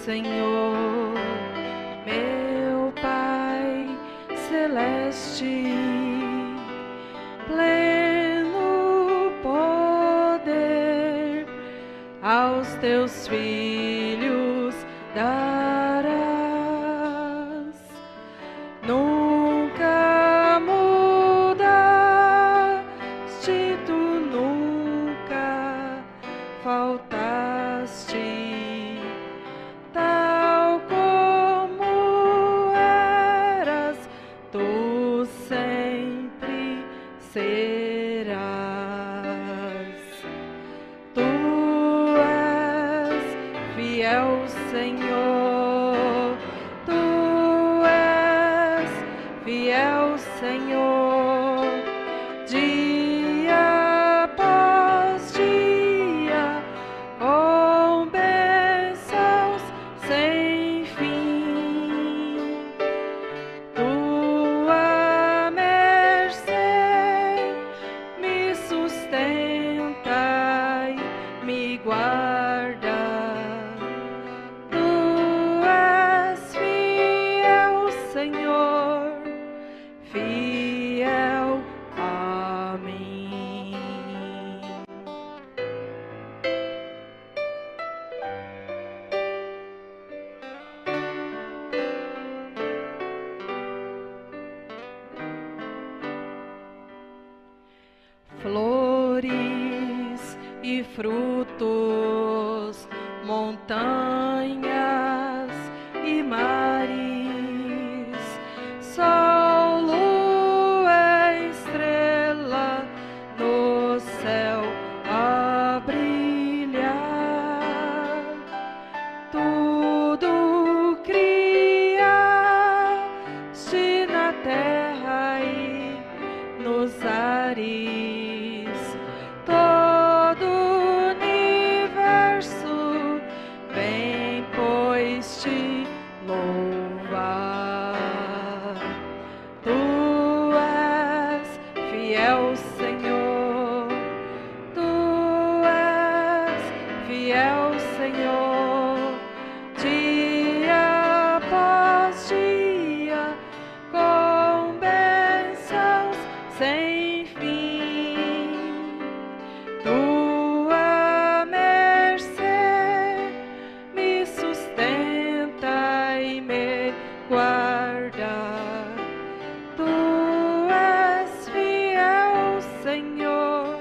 Senhor, meu Pai celeste, pleno poder aos teus filhos darás. Nunca mudaste, tu nunca faltaste, tal como eras, tu sempre serás. Tu és fiel, Senhor, tu és fiel, Senhor, dia após dia, com bênçãos sem fim. Tua mercê me sustenta e me guarda. Tu és fiel, Senhor, fiel a mim. Flores e frutos, montanhas e mares, sol, lua, estrela no céu a brilhar. Tudo criaste na terra e nos ares. Todo o universo vem, pois, te louvar. Tu és fiel, Senhor, tu és fiel, Senhor, dia após dia, com bênçãos sem fim. Tua mercê me sustenta e me guarda. Tu és fiel, Senhor,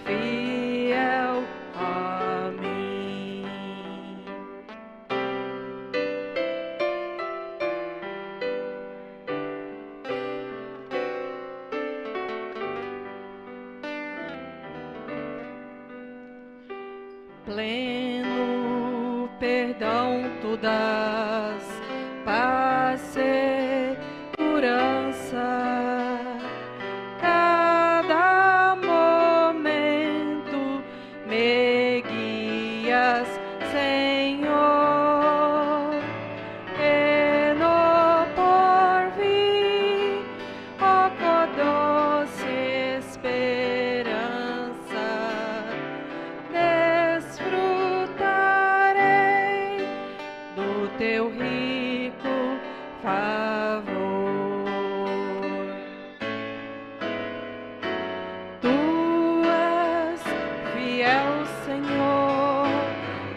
fiel a mim. Pleno perdão tu dás, paz, segurança. Cada momento me guias, Senhor, e no porvir, ó, com doce esperança, desfrutarei do teu rico favor. Tu és fiel, Senhor,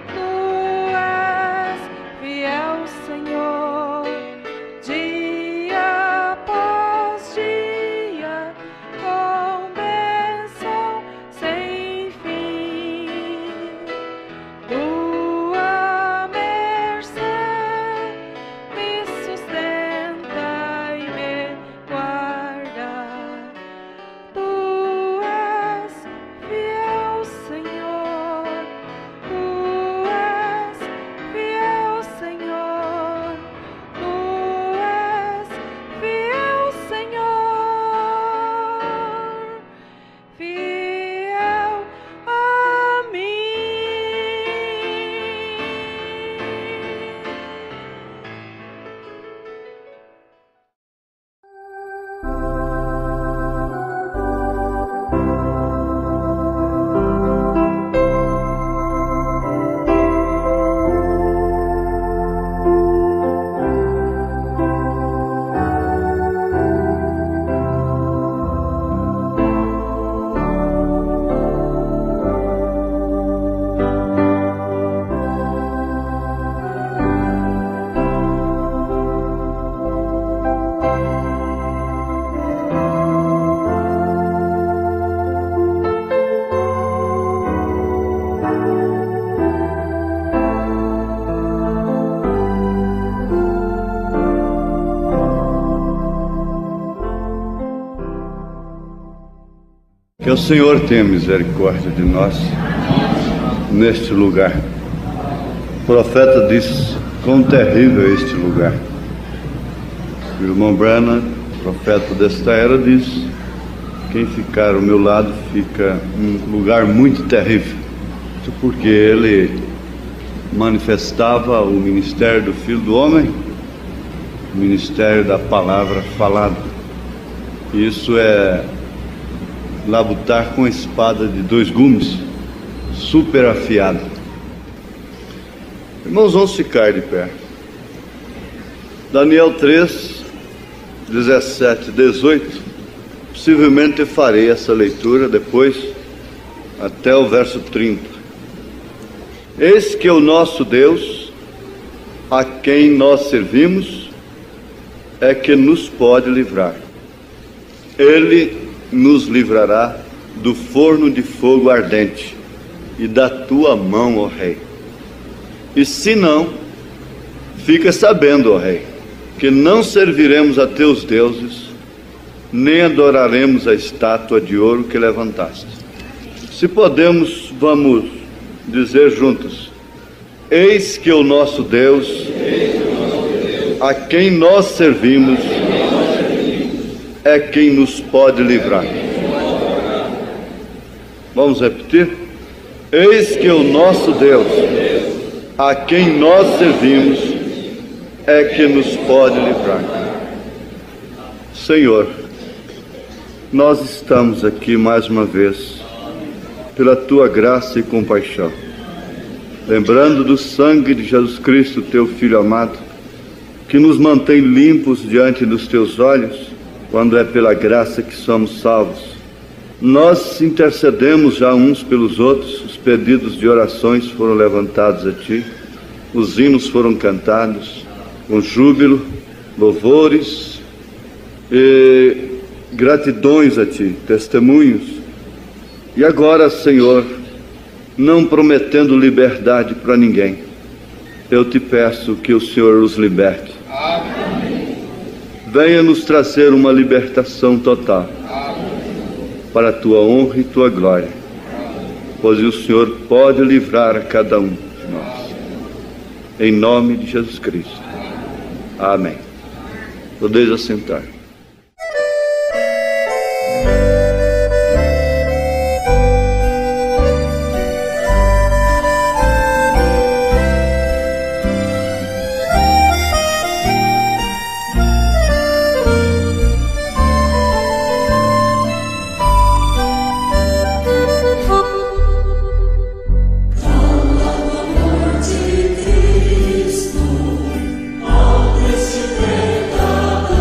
tu és fiel, Senhor, dia após dia, com bênção sem fim. Tua mercê me sustenta e me guarda. Tu és fiel, Senhor, Que o Senhor tenha misericórdia de nós neste lugar. O profeta disse: quão terrível é este lugar. O irmão Branham, profeta desta era, diz: quem ficar ao meu lado fica um lugar muito terrível. Isso porque ele manifestava o ministério do Filho do Homem, o ministério da palavra falada. Isso é labutar com espada de 2 gumes, super afiada. Irmãos, vamos ficar de pé. Daniel 3, 17, 18. Possivelmente eu farei essa leitura depois, até o verso 30. Eis que o nosso Deus, a quem nós servimos, é que nos pode livrar. Ele nos livrará do forno de fogo ardente e da tua mão, ó Rei. E se não, fica sabendo, ó Rei, que não serviremos a teus deuses, nem adoraremos a estátua de ouro que levantaste. Se podemos, vamos dizer juntos: eis que o nosso Deus, a quem nós servimos, é quem nos pode livrar. Vamos repetir? Eis que o nosso Deus, a quem nós servimos, é que nos pode livrar. Senhor, nós estamos aqui mais uma vez, pela tua graça e compaixão, lembrando do sangue de Jesus Cristo, teu Filho amado, que nos mantém limpos diante dos teus olhos, quando é pela graça que somos salvos. Nós intercedemos já uns pelos outros, os pedidos de orações foram levantados a ti, os hinos foram cantados com júbilo, louvores e gratidões a ti, testemunhos. E agora, Senhor, não prometendo liberdade para ninguém, eu te peço que o Senhor os liberte. Venha nos trazer uma libertação total, para a tua honra e tua glória, pois o Senhor pode livrar a cada um de nós. Em nome de Jesus Cristo. Amém. Podeis assentar. Cristo, ao deste pecador.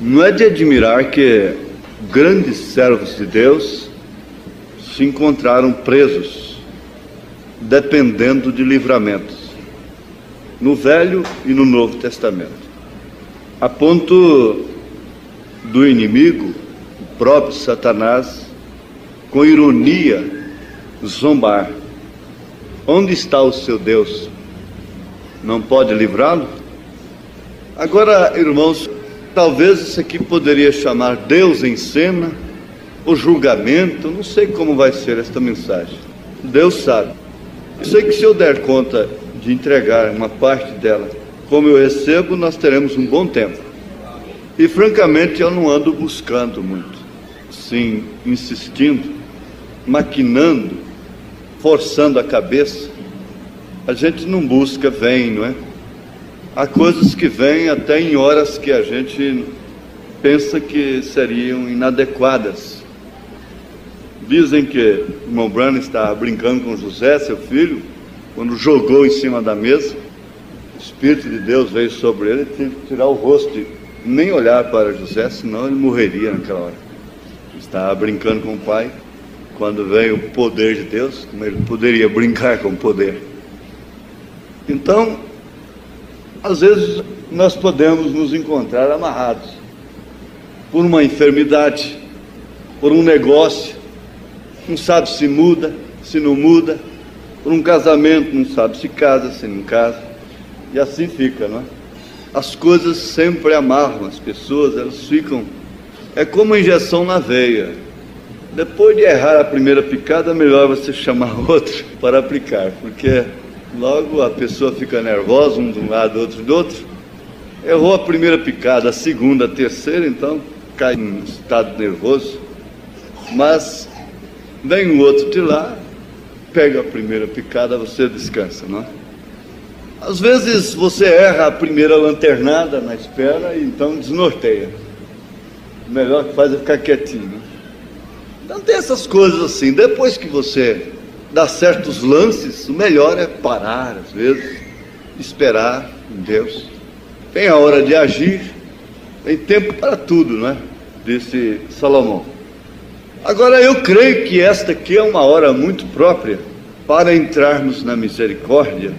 Não é de admirar que grandes servos de Deus se encontraram presos, dependendo de livramentos, no Velho e no Novo Testamento, a ponto do inimigo, o próprio Satanás, com ironia, zombar: onde está o seu Deus? Não pode livrá-lo? Agora, irmãos, talvez isso aqui poderia chamar Deus em cena, o julgamento, não sei como vai ser esta mensagem. Deus sabe. Eu sei que se eu der conta de entregar uma parte dela como eu recebo, nós teremos um bom tempo. E francamente eu não ando buscando muito, sim, insistindo, maquinando, forçando a cabeça. A gente não busca, vem, não é? Há coisas que vêm até em horas que a gente pensa que seriam inadequadas. Dizem que o irmão Branham estava brincando com José, seu filho, quando jogou em cima da mesa. O Espírito de Deus veio sobre ele, teve que tirar o rosto e nem olhar para José, senão ele morreria naquela hora. Estava brincando com o pai. Quando veio o poder de Deus, como ele poderia brincar com o poder? Então, às vezes nós podemos nos encontrar amarrados por uma enfermidade, por um negócio, não sabe se muda, se não muda, por um casamento, não sabe se casa, se não casa, e assim fica, não é? As coisas sempre amarram as pessoas, elas ficam, é como uma injeção na veia. Depois de errar a primeira picada, é melhor você chamar outro para aplicar, porque logo a pessoa fica nervosa, um de um lado, outro do outro. Errou a primeira picada, a segunda, a terceira, então cai em estado nervoso. Mas vem um outro de lá, pega a primeira picada, você descansa, não é? Às vezes você erra a primeira lanternada na espera e então desnorteia. O melhor que faz é ficar quietinho. Então tem essas coisas assim. Depois que você dá certos lances, o melhor é parar, às vezes, esperar em Deus. Tem a hora de agir, tem tempo para tudo, não é? Disse Salomão. Agora eu creio que esta aqui é uma hora muito própria para entrarmos na misericórdia.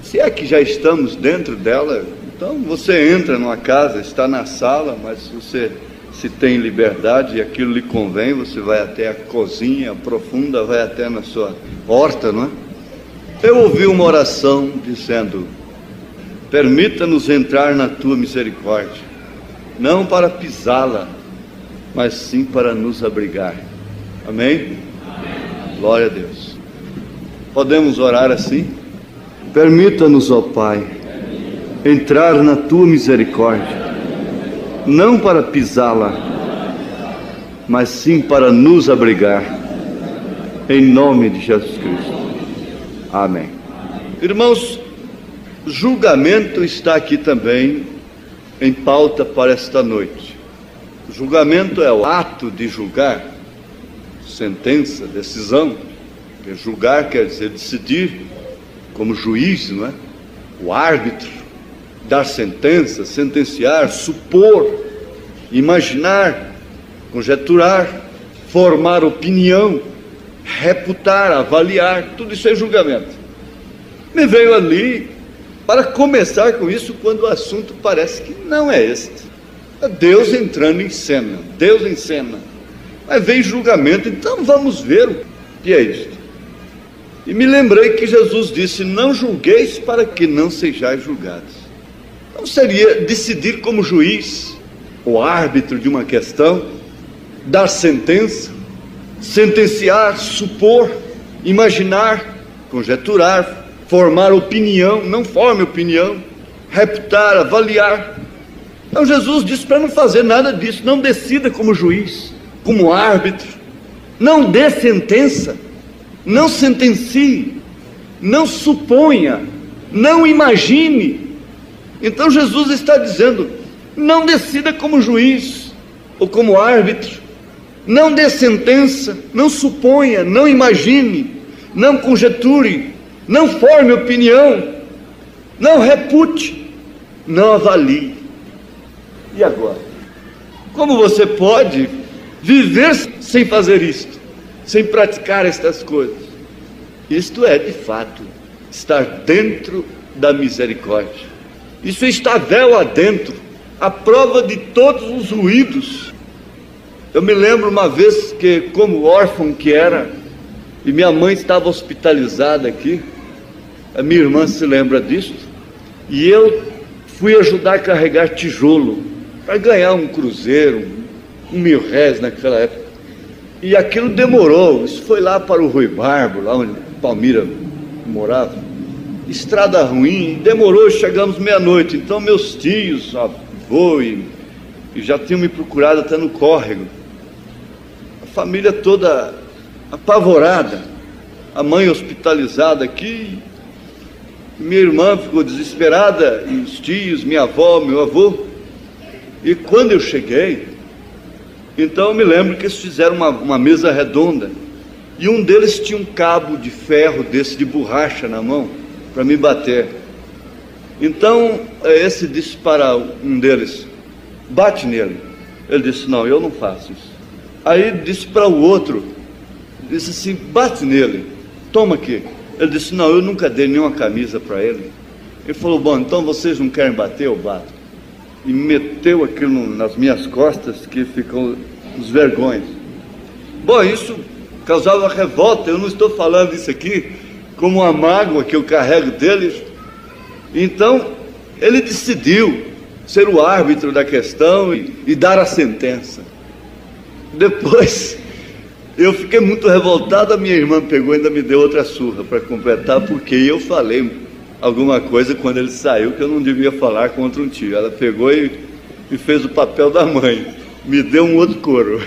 Se é que já estamos dentro dela, então você entra numa casa, está na sala, mas você, se tem liberdade e aquilo lhe convém, você vai até a cozinha profunda, vai até na sua horta, não é? Eu ouvi uma oração dizendo: permita-nos entrar na tua misericórdia, não para pisá-la, mas sim para nos abrigar. Amém? Amém. Glória a Deus. Podemos orar assim? Permita-nos, ó Pai, entrar na tua misericórdia, não para pisá-la, mas sim para nos abrigar, em nome de Jesus Cristo. Amém. Irmãos, julgamento está aqui também em pauta para esta noite. Julgamento é o ato de julgar, sentença, decisão. Julgar quer dizer decidir, como juiz, não é? O árbitro, dar sentença, sentenciar, supor, imaginar, conjecturar, formar opinião, reputar, avaliar, tudo isso é julgamento. Me veio ali para começar com isso quando o assunto parece que não é este. É Deus entrando em cena, Deus em cena. Mas vem julgamento, então vamos ver o que é isto. E me lembrei que Jesus disse: não julgueis para que não sejais julgados. Não seria decidir como juiz, o árbitro de uma questão, dar sentença, sentenciar, supor, imaginar, conjecturar, formar opinião, não forme opinião, reputar, avaliar. Então Jesus disse para não fazer nada disso. Não decida como juiz, como árbitro, não dê sentença, não sentencie, não suponha, não imagine. Então Jesus está dizendo: não decida como juiz ou como árbitro, não dê sentença, não suponha, não imagine, não conjecture, não forme opinião, não repute, não avalie. E agora? Como você pode viver sem fazer isto, sem praticar estas coisas? Isto é, de fato, estar dentro da misericórdia. Isso está véu adentro, à prova de todos os ruídos. Eu me lembro uma vez que, como órfão que era, e minha mãe estava hospitalizada aqui, a minha irmã se lembra disso, e eu fui ajudar a carregar tijolo, para ganhar um cruzeiro, R$1.000 naquela época. E aquilo demorou, isso foi lá para o Rui Barbo, lá onde Palmira morava, estrada ruim, demorou, chegamos meia-noite. Então meus tios, avô, e já tinham me procurado até no córrego, a família toda apavorada, a mãe hospitalizada aqui, minha irmã ficou desesperada, e os tios, minha avó, meu avô. E quando eu cheguei, então eu me lembro que eles fizeram uma mesa redonda, e um deles tinha um cabo de ferro desse de borracha na mão, para me bater. Então esse disse para um deles: bate nele. Ele disse: não, eu não faço isso. Aí disse para o outro, disse assim: bate nele, toma aqui. Ele disse: não, eu nunca dei nenhuma camisa para ele. Ele falou: bom, então vocês não querem bater, eu bato. E meteu aquilo nas minhas costas, que ficou os vergões. Bom, isso causava revolta. Eu não estou falando isso aqui como uma mágoa que eu carrego deles. Então ele decidiu ser o árbitro da questão e dar a sentença. Depois eu fiquei muito revoltado. A minha irmã pegou e ainda me deu outra surra para completar, porque eu falei alguma coisa quando ele saiu que eu não devia falar contra um tio. Ela pegou e fez o papel da mãe, me deu um outro couro.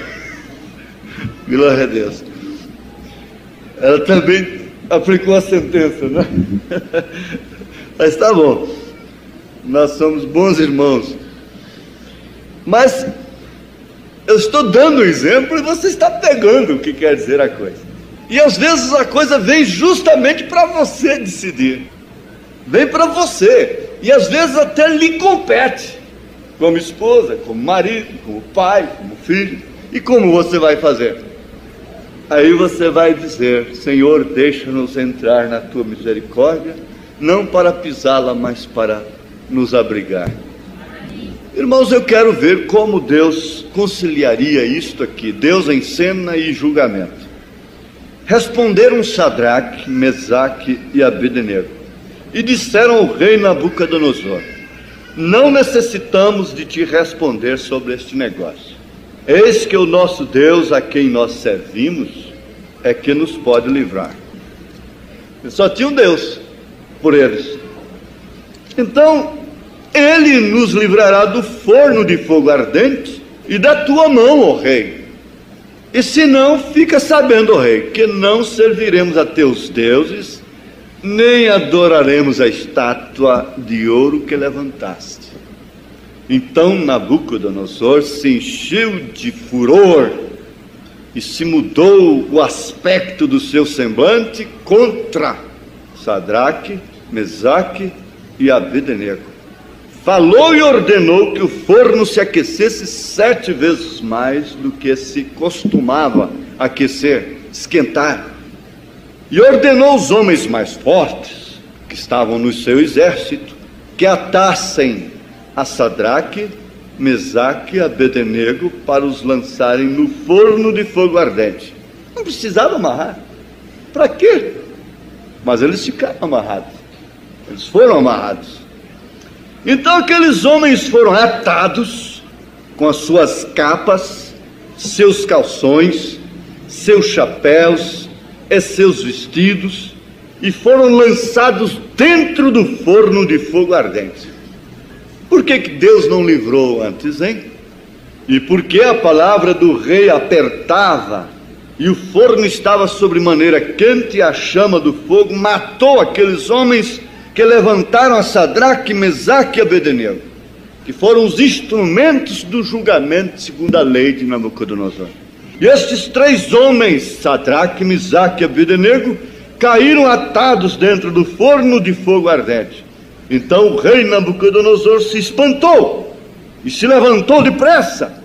Glória a Deus. Ela também aplicou a sentença, né? Mas tá bom, nós somos bons irmãos. Mas eu estou dando o exemplo e você está pegando o que quer dizer a coisa. E às vezes a coisa vem justamente para você decidir, vem para você, e às vezes até lhe compete, como esposa, como marido, como pai, como filho. E como você vai fazer? Aí você vai dizer: Senhor, deixa-nos entrar na tua misericórdia, não para pisá-la, mas para nos abrigar. Irmãos, eu quero ver como Deus conciliaria isto aqui, Deus em cena e julgamento. Responderam Sadraque, Mesaque e Abednego, e disseram ao rei Nabucodonosor: não necessitamos de te responder sobre este negócio. Eis que o nosso Deus, a quem nós servimos, é que nos pode livrar. Eles só tinha um Deus por eles. Então ele nos livrará do forno de fogo ardente e da tua mão, ó rei. E se não, fica sabendo, ó rei, que não serviremos a teus deuses, nem adoraremos a estátua de ouro que levantaste. Então Nabucodonosor se encheu de furor e se mudou o aspecto do seu semblante contra Sadraque, Mesaque e Abednego. Falou e ordenou que o forno se aquecesse 7 vezes mais do que se costumava aquecer, esquentar. E ordenou os homens mais fortes, que estavam no seu exército, que atassem a Sadraque, Mesaque e Abednego para os lançarem no forno de fogo ardente. Não precisava amarrar. Para quê? Mas eles ficaram amarrados. Eles foram amarrados. Então aqueles homens foram atados com as suas capas, seus calções, seus chapéus e seus vestidos, e foram lançados dentro do forno de fogo ardente. Por que Deus não livrou antes, hein? E por que a palavra do rei apertava e o forno estava sobremaneira quente e a chama do fogo matou aqueles homens que levantaram a Sadraque, Mesaque e Abednego, que foram os instrumentos do julgamento segundo a lei de Nabucodonosor. E estes 3 homens, Sadraque, Mesaque e Abednego, caíram atados dentro do forno de fogo ardente. Então o rei Nabucodonosor se espantou e se levantou depressa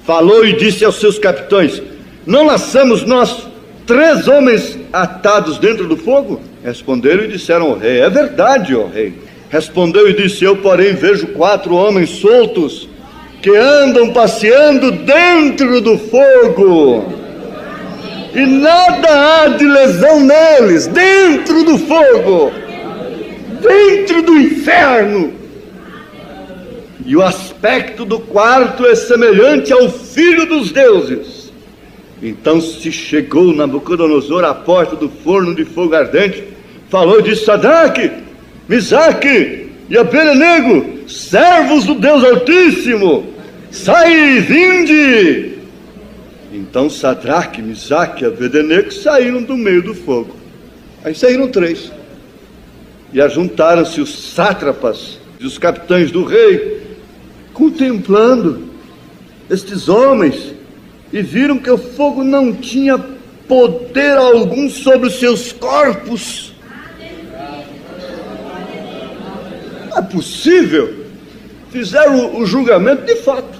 falou e disse aos seus capitães: não laçamos nós 3 homens atados dentro do fogo? Responderam e disseram ao rei: é verdade, ó rei. Respondeu e disse: eu, porém, vejo 4 homens soltos que andam passeando dentro do fogo, e nada há de lesão neles, dentro do fogo, dentro do inferno. E o aspecto do quarto é semelhante ao filho dos deuses. Então se chegou Nabucodonosor à porta do forno de fogo ardente, falou e disse: Sadraque, Misaque e Abednego, servos do Deus Altíssimo, sai e vinde. Então Sadraque, Misaque e Abednego saíram do meio do fogo. Aí saíram 3. E ajuntaram-se os sátrapas e os capitães do rei, contemplando estes homens, e viram que o fogo não tinha poder algum sobre os seus corpos. Não é possível. Fizeram o julgamento de fato.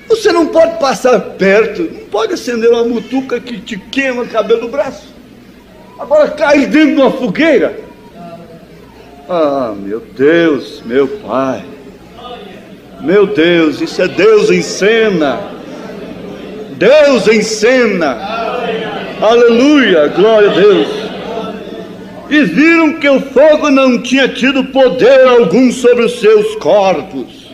Você não pode passar perto, não pode acender uma mutuca que te queima o cabelo do braço. Agora cair dentro de uma fogueira. Ah, meu Deus, meu Pai. Meu Deus, isso é Deus em cena. Deus em cena. Aleluia, glória a Deus. E viram que o fogo não tinha tido poder algum sobre os seus corpos.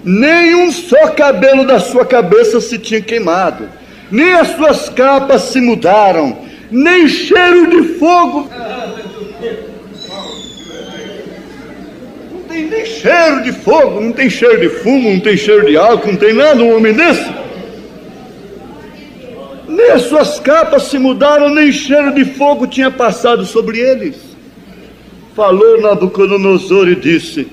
Nem um só cabelo da sua cabeça se tinha queimado, nem as suas capas se mudaram, nem cheiro de fogo. Não tem nem cheiro de fogo, não tem cheiro de fumo, não tem cheiro de álcool, não tem nada, um homem desse. Nem as suas capas se mudaram, nem cheiro de fogo tinha passado sobre eles. Falou Nabucodonosor e disse: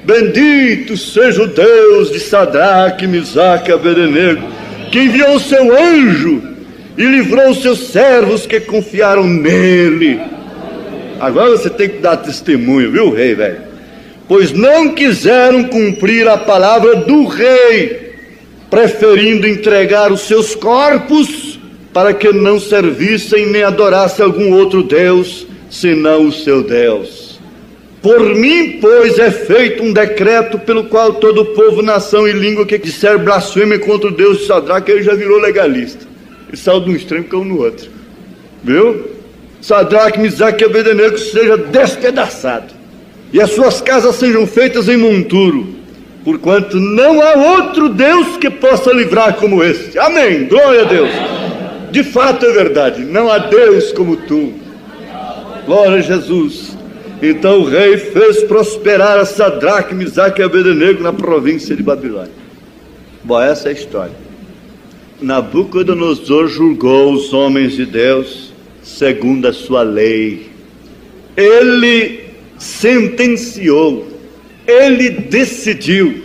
bendito seja o Deus de Sadraque, Misaque e Abednego, que enviou o seu anjo e livrou os seus servos que confiaram nele. Agora você tem que dar testemunho, viu, rei, velho? Pois não quiseram cumprir a palavra do rei, preferindo entregar os seus corpos para que não servissem nem adorassem algum outro Deus, senão o seu Deus. Por mim, pois, é feito um decreto pelo qual todo povo, nação e língua que disser blasfêmia contra o Deus de Sadraque, ele já virou legalista. Ele saiu de um extremo e caiu no outro. Viu? Sadraque, Misaque e Abednego seja despedaçado, e as suas casas sejam feitas em monturo, porquanto não há outro Deus que possa livrar como este. Amém, glória a Deus. De fato é verdade, não há Deus como tu. Glória a Jesus. Então o rei fez prosperar a Sadraque, Misaque e Abednego na província de Babilônia. Bom, essa é a história. Nabucodonosor julgou os homens de Deus segundo a sua lei. Ele sentenciou, ele decidiu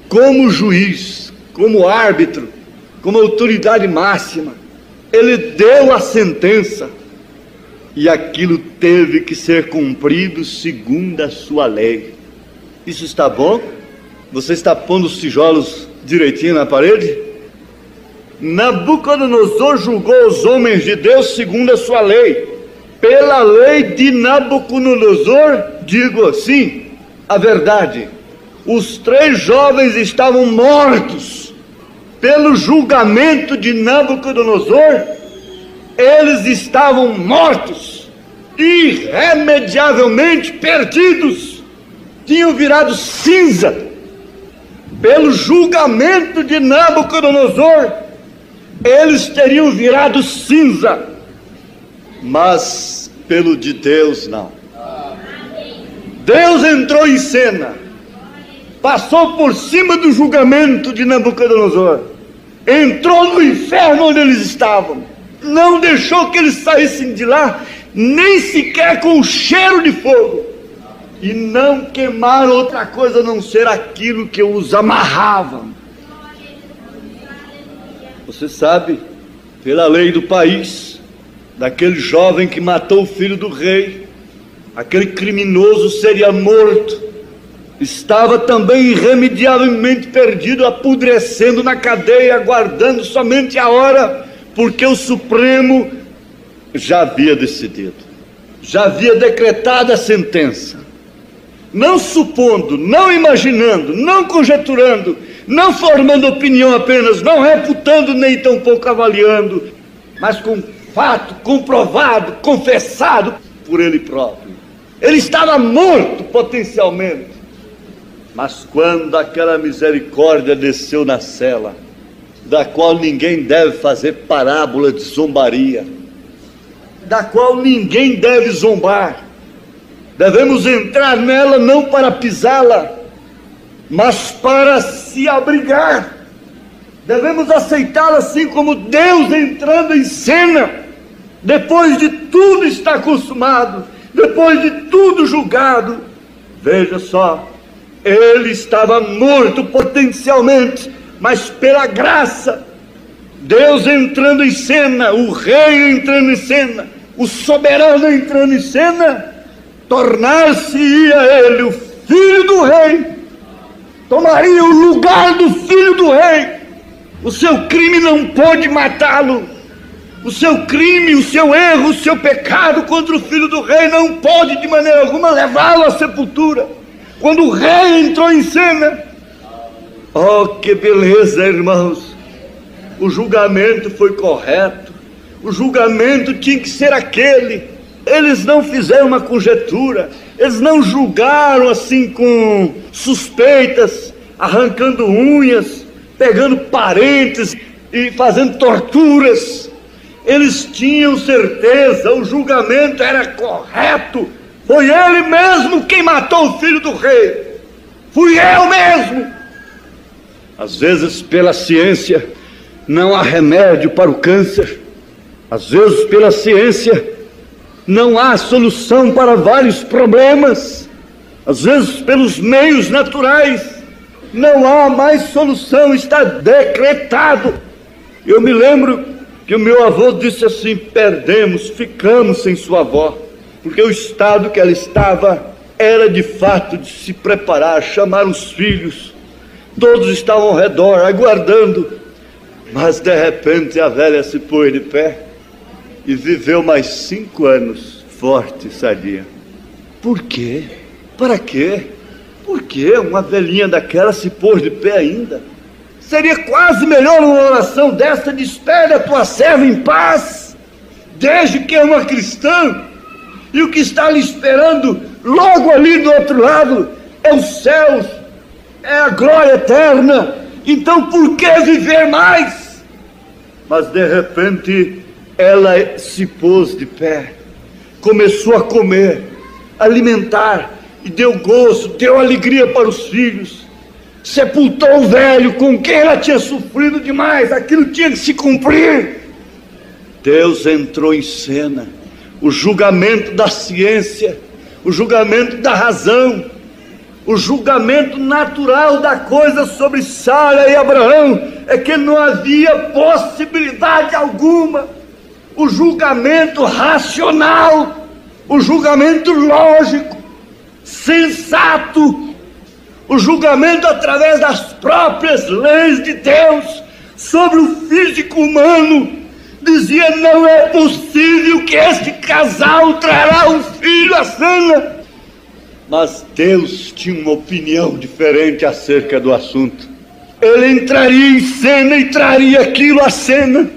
como juiz, como árbitro, como autoridade máxima. Ele deu a sentença, e aquilo teve que ser cumprido segundo a sua lei. Isso está bom? Você está pondo os tijolos direitinho na parede? Nabucodonosor julgou os homens de Deus segundo a sua lei. Pela lei de Nabucodonosor, digo assim, a verdade: os 3 jovens estavam mortos. Pelo julgamento de Nabucodonosor, eles estavam mortos, irremediavelmente perdidos, tinham virado cinza. Pelo julgamento de Nabucodonosor, eles teriam virado cinza, mas pelo de Deus não. Deus entrou em cena, passou por cima do julgamento de Nabucodonosor, entrou no inferno onde eles estavam, não deixou que eles saíssem de lá, nem sequer com o cheiro de fogo, e não queimaram outra coisa a não ser aquilo que os amarrava. Você sabe, pela lei do país, daquele jovem que matou o filho do rei, aquele criminoso seria morto, estava também irremediavelmente perdido, apodrecendo na cadeia, aguardando somente a hora, porque o Supremo já havia decidido, já havia decretado a sentença. Não supondo, não imaginando, não conjecturando, não formando opinião apenas, não reputando nem tampouco avaliando, mas com fato comprovado, confessado por ele próprio. Ele estava morto potencialmente. Mas quando aquela misericórdia desceu na cela, da qual ninguém deve fazer parábola de zombaria, da qual ninguém deve zombar, devemos entrar nela não para pisá-la, mas para se abrigar. Devemos aceitá-la assim como Deus entrando em cena, depois de tudo estar consumado, depois de tudo julgado. Veja só, ele estava morto potencialmente, mas pela graça, Deus entrando em cena, o rei entrando em cena, o soberano entrando em cena, tornar-se-ia ele o filho do rei, tomaria o lugar do filho do rei. O seu crime não pôde matá-lo, o seu crime, o seu erro, o seu pecado contra o filho do rei não pode de maneira alguma levá-lo à sepultura. Quando o rei entrou em cena, oh, que beleza, irmãos! O julgamento foi correto, o julgamento tinha que ser aquele. Eles não fizeram uma conjectura, eles não julgaram assim com suspeitas, arrancando unhas, pegando parentes e fazendo torturas. Eles tinham certeza, o julgamento era correto. Foi ele mesmo quem matou o filho do rei. Fui eu mesmo. Às vezes, pela ciência, não há remédio para o câncer. Às vezes, pela ciência, não há solução para vários problemas. Às vezes, pelos meios naturais, não há mais solução, está decretado. Eu me lembro que o meu avô disse assim: perdemos, ficamos sem sua avó, porque o estado que ela estava era de fato de se preparar, chamar os filhos. Todos estavam ao redor, aguardando. Mas de repente a velha se pôs de pé e viveu mais 5 anos, forte e sadia. Por quê? Para quê? Por que uma velhinha daquela se pôs de pé ainda? Seria quase melhor uma oração desta: despede a tua serva em paz, desde que é uma cristã, e o que está lhe esperando logo ali do outro lado é os céus, é a glória eterna. Então por que viver mais? Mas de repente ela se pôs de pé, começou a comer, alimentar, e deu gozo, deu alegria para os filhos. Sepultou o velho com quem ela tinha sofrido demais, aquilo tinha que se cumprir. Deus entrou em cena, o julgamento da ciência, o julgamento da razão, o julgamento natural da coisa sobre Sara e Abraão é que não havia possibilidade alguma. O julgamento racional, o julgamento lógico, sensato, o julgamento através das próprias leis de Deus sobre o físico humano, dizia: não é possível que este casal trará um filho à cena. Mas Deus tinha uma opinião diferente acerca do assunto. Ele entraria em cena e traria aquilo à cena.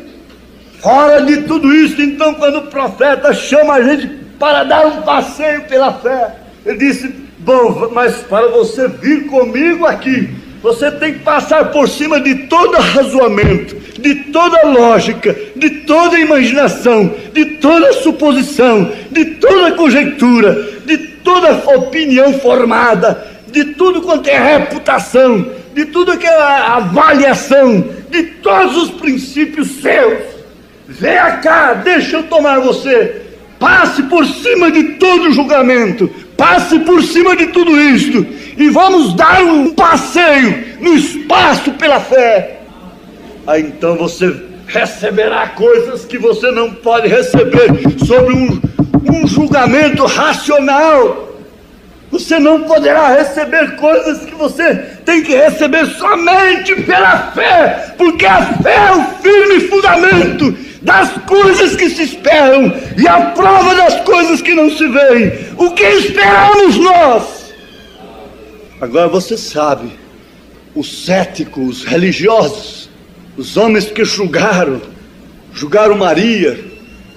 Fora de tudo isso, então, quando o profeta chama a gente para dar um passeio pela fé, ele disse: bom, mas para você vir comigo aqui, você tem que passar por cima de todo razoamento, de toda lógica, de toda imaginação, de toda suposição, de toda conjectura, de toda opinião formada, de tudo quanto é reputação, de tudo que é avaliação, de todos os princípios seus. Venha cá, deixa eu tomar você. Passe por cima de todo julgamento, passe por cima de tudo isto, e vamos dar um passeio no espaço pela fé. Aí então você receberá coisas que você não pode receber sobre um julgamento racional. Você não poderá receber coisas que você tem que receber somente pela fé, porque a fé é o firme fundamento das coisas que se esperam e a prova das coisas que não se veem. O que esperamos nós? Agora você sabe, os céticos, os religiosos, os homens que julgaram Maria,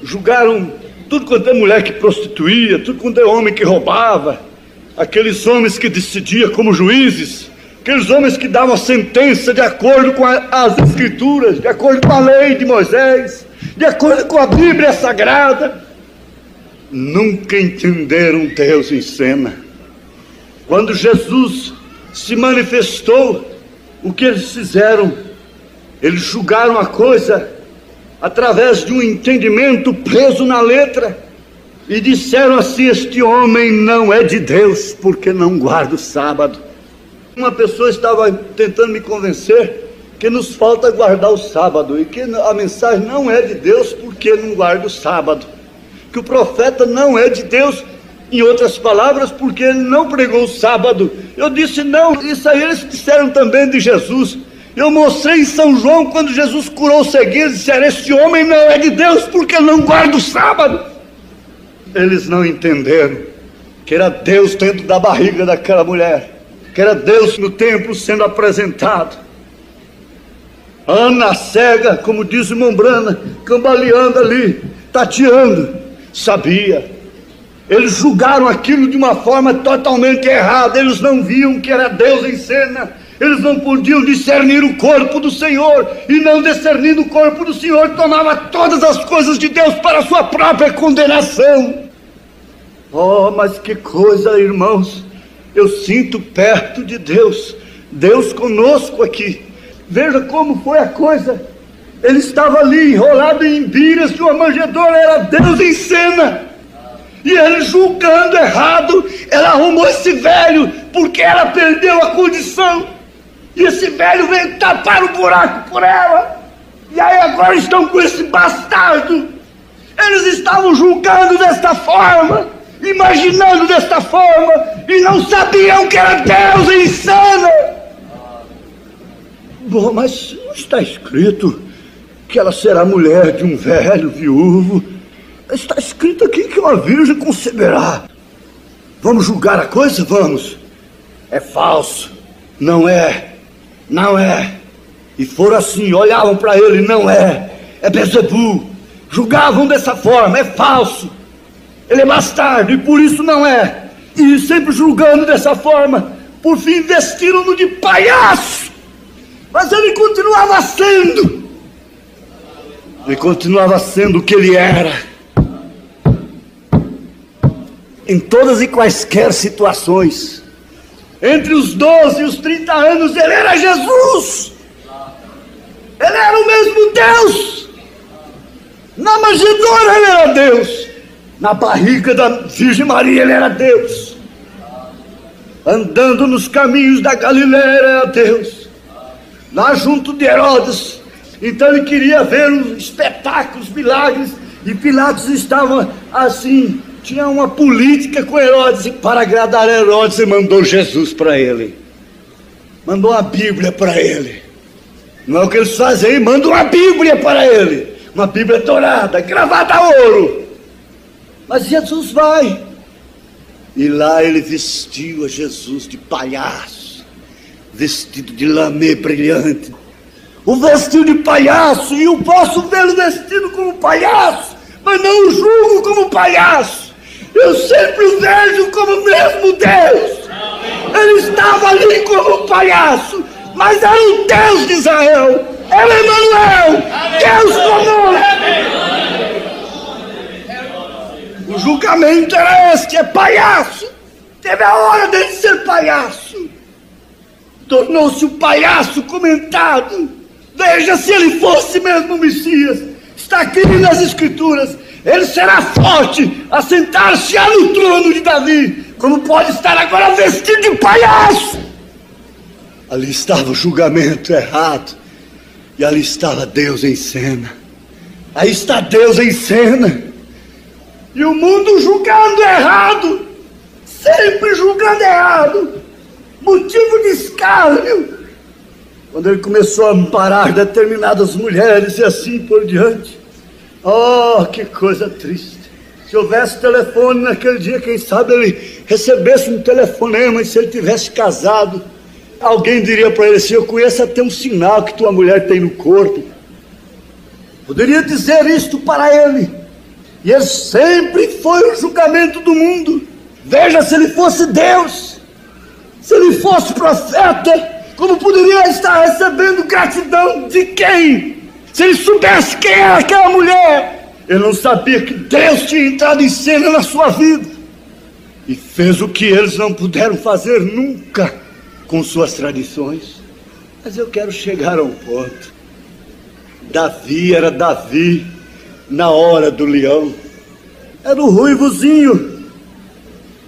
julgaram tudo quanto é mulher que prostituía, tudo quanto é homem que roubava, aqueles homens que decidiam como juízes, aqueles homens que davam a sentença de acordo com as escrituras, de acordo com a lei de Moisés, de acordo com a Bíblia Sagrada, nunca entenderam Deus em cena. Quando Jesus se manifestou, o que eles fizeram? Eles julgaram a coisa através de um entendimento preso na letra e disseram assim: este homem não é de Deus porque não guarda o sábado. Uma pessoa estava tentando me convencer que nos falta guardar o sábado e que a mensagem não é de Deus porque não guarda o sábado, que o profeta não é de Deus, em outras palavras, porque ele não pregou o sábado. Eu disse: não, isso aí eles disseram também de Jesus. Eu mostrei em São João, quando Jesus curou os cegueiros, disseram: este homem não é de Deus porque não guarda o sábado. Eles não entenderam que era Deus dentro da barriga daquela mulher, que era Deus no templo sendo apresentado. Ana cega, como diz o irmão Brana, cambaleando ali, tateando, sabia. Eles julgaram aquilo de uma forma totalmente errada. Eles não viam que era Deus em cena. Eles não podiam discernir o corpo do Senhor, e não discernindo o corpo do Senhor, tomava todas as coisas de Deus para a sua própria condenação. Oh, mas que coisa, irmãos! Eu sinto perto de Deus, Deus conosco aqui. Veja como foi a coisa. Ele estava ali enrolado em biras de uma manjedoura, era Deus em cena. E ele, julgando errado, ela arrumou esse velho porque ela perdeu a condição, e esse velho veio tapar o buraco por ela. E aí agora estão com esse bastardo. Eles estavam julgando desta forma, imaginando desta forma, e não sabiam que era Deus em cena. Bom, mas não está escrito que ela será mulher de um velho viúvo? Está escrito aqui que uma virgem conceberá. Vamos julgar a coisa? Vamos. É falso. Não é. Não é. E foram assim, olhavam para ele: não é. É Bezebu. Julgavam dessa forma: é falso. Ele é bastardo e por isso não é. E sempre julgando dessa forma, por fim vestiram-no de palhaço. Mas ele continuava sendo. Ele continuava sendo o que ele era. Em todas e quaisquer situações, entre os 12 e os 30 anos, ele era Jesus. Ele era o mesmo Deus. Na manjedoura ele era Deus. Na barriga da Virgem Maria ele era Deus. Andando nos caminhos da Galileia era Deus. Lá junto de Herodes. Então ele queria ver os espetáculos, milagres. E Pilatos estava assim, tinha uma política com Herodes, e para agradar Herodes ele mandou Jesus para ele, mandou a Bíblia para ele. Não é o que eles fazem, mandam uma Bíblia para ele, uma Bíblia dourada, gravada a ouro. Mas Jesus vai, e lá ele vestiu a Jesus de palhaço, vestido de lamê brilhante, o vestiu de palhaço, e eu posso vê-lo vestido como palhaço, mas não o julgo como palhaço. Eu sempre o vejo como o mesmo Deus. Ele estava ali como palhaço, mas era o Deus de Israel. Era Emmanuel, Deus conosco. O julgamento era este: é palhaço. Teve a hora dele ser palhaço. Tornou-se um palhaço comentado. Veja se ele fosse mesmo o Messias. Está aqui nas Escrituras. Ele será forte, a sentar-se no trono de Davi. Como pode estar agora vestido de palhaço? Ali estava o julgamento errado, e ali estava Deus em cena. Aí está Deus em cena, e o mundo julgando errado, sempre julgando errado, motivo de escárnio. Quando ele começou a amparar determinadas mulheres e assim por diante. Oh, que coisa triste. Se houvesse telefone naquele dia, quem sabe ele recebesse um telefonema, e se ele tivesse casado, alguém diria para ele assim: eu conheço até um sinal que tua mulher tem no corpo. Poderia dizer isto para ele. E ele sempre foi o julgamento do mundo. Veja, se ele fosse Deus, se ele fosse profeta, como poderia estar recebendo gratidão de quem? Se ele soubesse quem era aquela mulher. Ele não sabia que Deus tinha entrado em cena na sua vida e fez o que eles não puderam fazer nunca com suas tradições. Mas eu quero chegar a um ponto. Davi era Davi na hora do leão. Era o ruivozinho,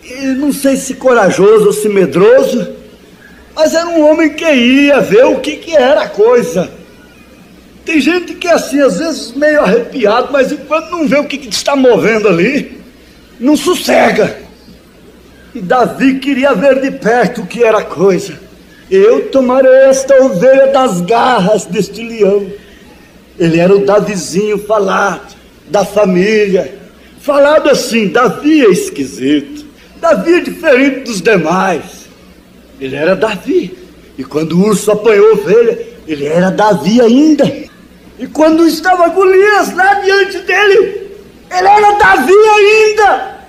e não sei se corajoso ou se medroso, mas era um homem que ia ver o que era a coisa. Tem gente que é assim, às vezes meio arrepiado, mas enquanto não vê o que está movendo ali, não sossega. E Davi queria ver de perto o que era a coisa. Eu tomarei esta ovelha das garras deste leão. Ele era o Davizinho falado, da família. Falado assim, Davi é esquisito. Davi é diferente dos demais. Ele era Davi. E quando o urso apanhou a ovelha, ele era Davi ainda. E quando estava Golias lá diante dele, ele era Davi ainda.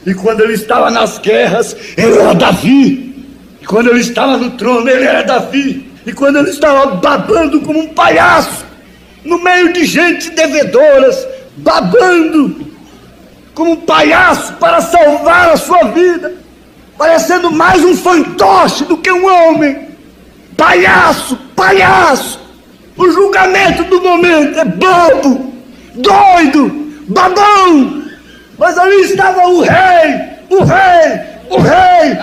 E quando ele estava nas guerras, ele era Davi. E quando ele estava no trono, ele era Davi. E quando ele estava babando como um palhaço, no meio de gente devedoras, babando como um palhaço para salvar a sua vida, parecendo mais um fantoche do que um homem. Palhaço, palhaço. O julgamento do momento é bobo, doido, babão. Mas ali estava o rei, o rei, o rei.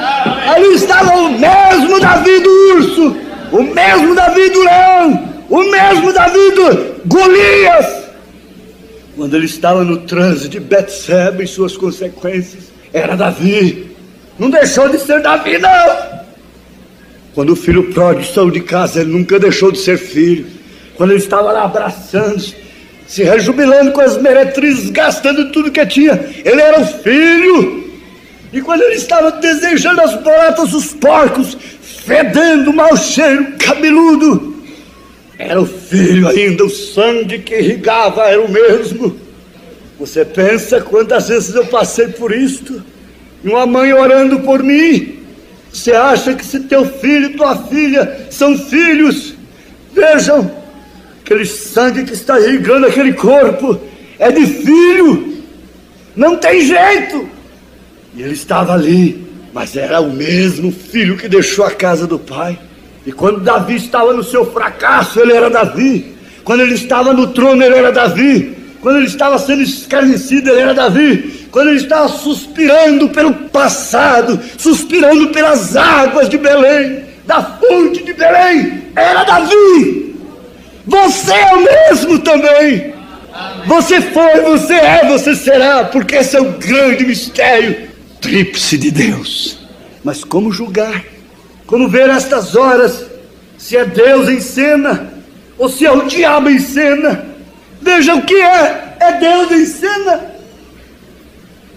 Ali estava o mesmo Davi do urso, o mesmo Davi do leão, o mesmo Davi do Golias. Quando ele estava no trânsito de Betseba e suas consequências, era Davi. Não deixou de ser Davi, não. Quando o filho pródigo saiu de casa, ele nunca deixou de ser filho. Quando ele estava lá abraçando, se rejubilando com as meretrizes, gastando tudo que tinha, ele era o filho. E quando ele estava desejando as bolotas dos porcos, fedendo, mau cheiro, cabeludo, era o filho ainda. O sangue que irrigava era o mesmo. Você pensa quantas vezes eu passei por isto? E uma mãe orando por mim. Você acha que se teu filho e tua filha são filhos, vejam, aquele sangue que está irrigando aquele corpo é de filho. Não tem jeito. E ele estava ali, mas era o mesmo filho que deixou a casa do pai. E quando Davi estava no seu fracasso, ele era Davi. Quando ele estava no trono, ele era Davi. Quando ele estava sendo escarnecido, ele era Davi. Quando ele estava suspirando pelo passado, suspirando pelas águas de Belém, da fonte de Belém, era Davi. Você é o mesmo também. Você foi, você é, você será, porque esse é o grande mistério tríplice de Deus. Mas como julgar? Como ver estas horas se é Deus em cena ou se é o diabo em cena? Veja o que é Deus em cena.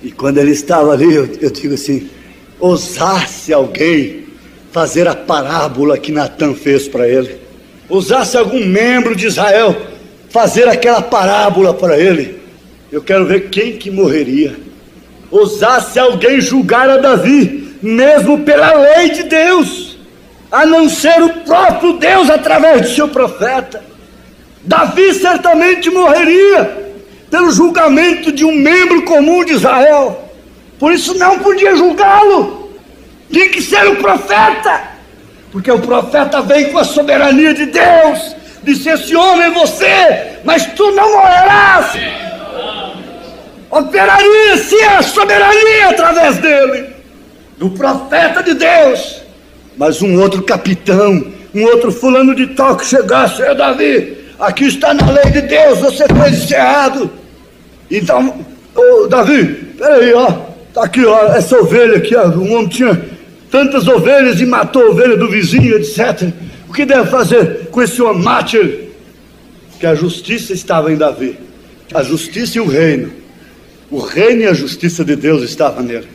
E quando ele estava ali, eu digo assim, ousasse alguém fazer a parábola que Natã fez para ele, ousasse algum membro de Israel fazer aquela parábola para ele, eu quero ver quem que morreria. Ousasse alguém julgar a Davi, mesmo pela lei de Deus, a não ser o próprio Deus através de seu profeta, Davi certamente morreria pelo julgamento de um membro comum de Israel. Por isso não podia julgá-lo, tinha que ser o profeta, porque o profeta vem com a soberania de Deus, disse: esse homem é você, mas tu não morrerás. Operaria-se a soberania através dele, do profeta de Deus. Mas um outro capitão, um outro fulano de tal que chegasse: Davi, aqui está na lei de Deus, você fez isso errado. Então, Davi, peraí, Tá aqui, ó, essa ovelha aqui, ó, um homem tinha tantas ovelhas e matou a ovelha do vizinho, etc. O que deve fazer com esse homem? Mate ele. Que a justiça estava em Davi. A justiça e o reino. O reino e a justiça de Deus estavam nele.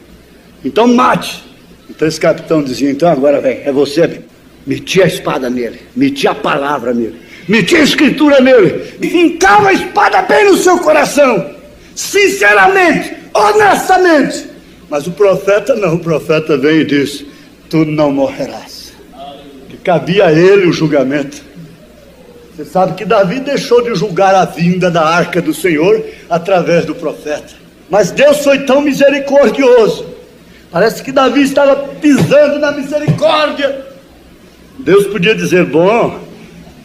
Então mate. Então esse capitão dizia, então agora vem, é você. Metia a espada nele, metia a palavra nele, metia a escritura nele, e fincava a espada bem no seu coração, sinceramente, honestamente. Mas o profeta não, o profeta vem e diz, tu não morrerás. Que cabia a ele o julgamento. Você sabe que Davi deixou de julgar a vinda da arca do Senhor através do profeta. Mas Deus foi tão misericordioso. Parece que Davi estava pisando na misericórdia. Deus podia dizer, bom,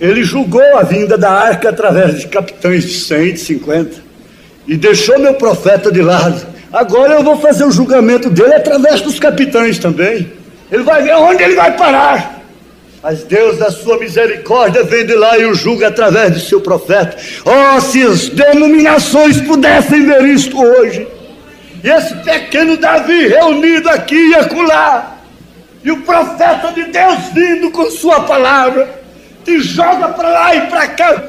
ele julgou a vinda da arca através de capitães de 100, de 50, e deixou meu profeta de lado. Agora eu vou fazer o julgamento dele através dos capitães também. Ele vai ver onde ele vai parar. Mas Deus, da sua misericórdia, vem de lá e o julga através de seu profeta. Oh, se as denominações pudessem ver isto hoje. E esse pequeno Davi reunido aqui e acolá, e o profeta de Deus vindo com sua palavra, te joga para lá e para cá,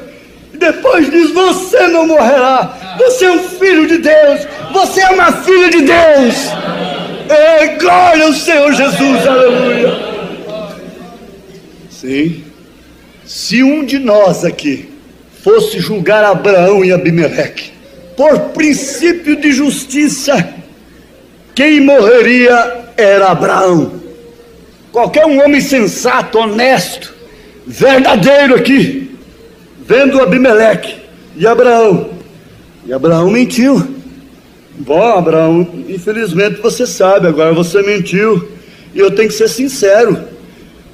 e depois diz, você não morrerá, você é um filho de Deus, você é uma filha de Deus. É, glória ao Senhor Jesus, aleluia. Sim, se um de nós aqui fosse julgar Abraão e Abimeleque, por princípio de justiça, quem morreria era Abraão. Qualquer um homem sensato, honesto, verdadeiro aqui, vendo Abimeleque e Abraão. E Abraão mentiu. Bom, Abraão, infelizmente você sabe, agora você mentiu. E eu tenho que ser sincero.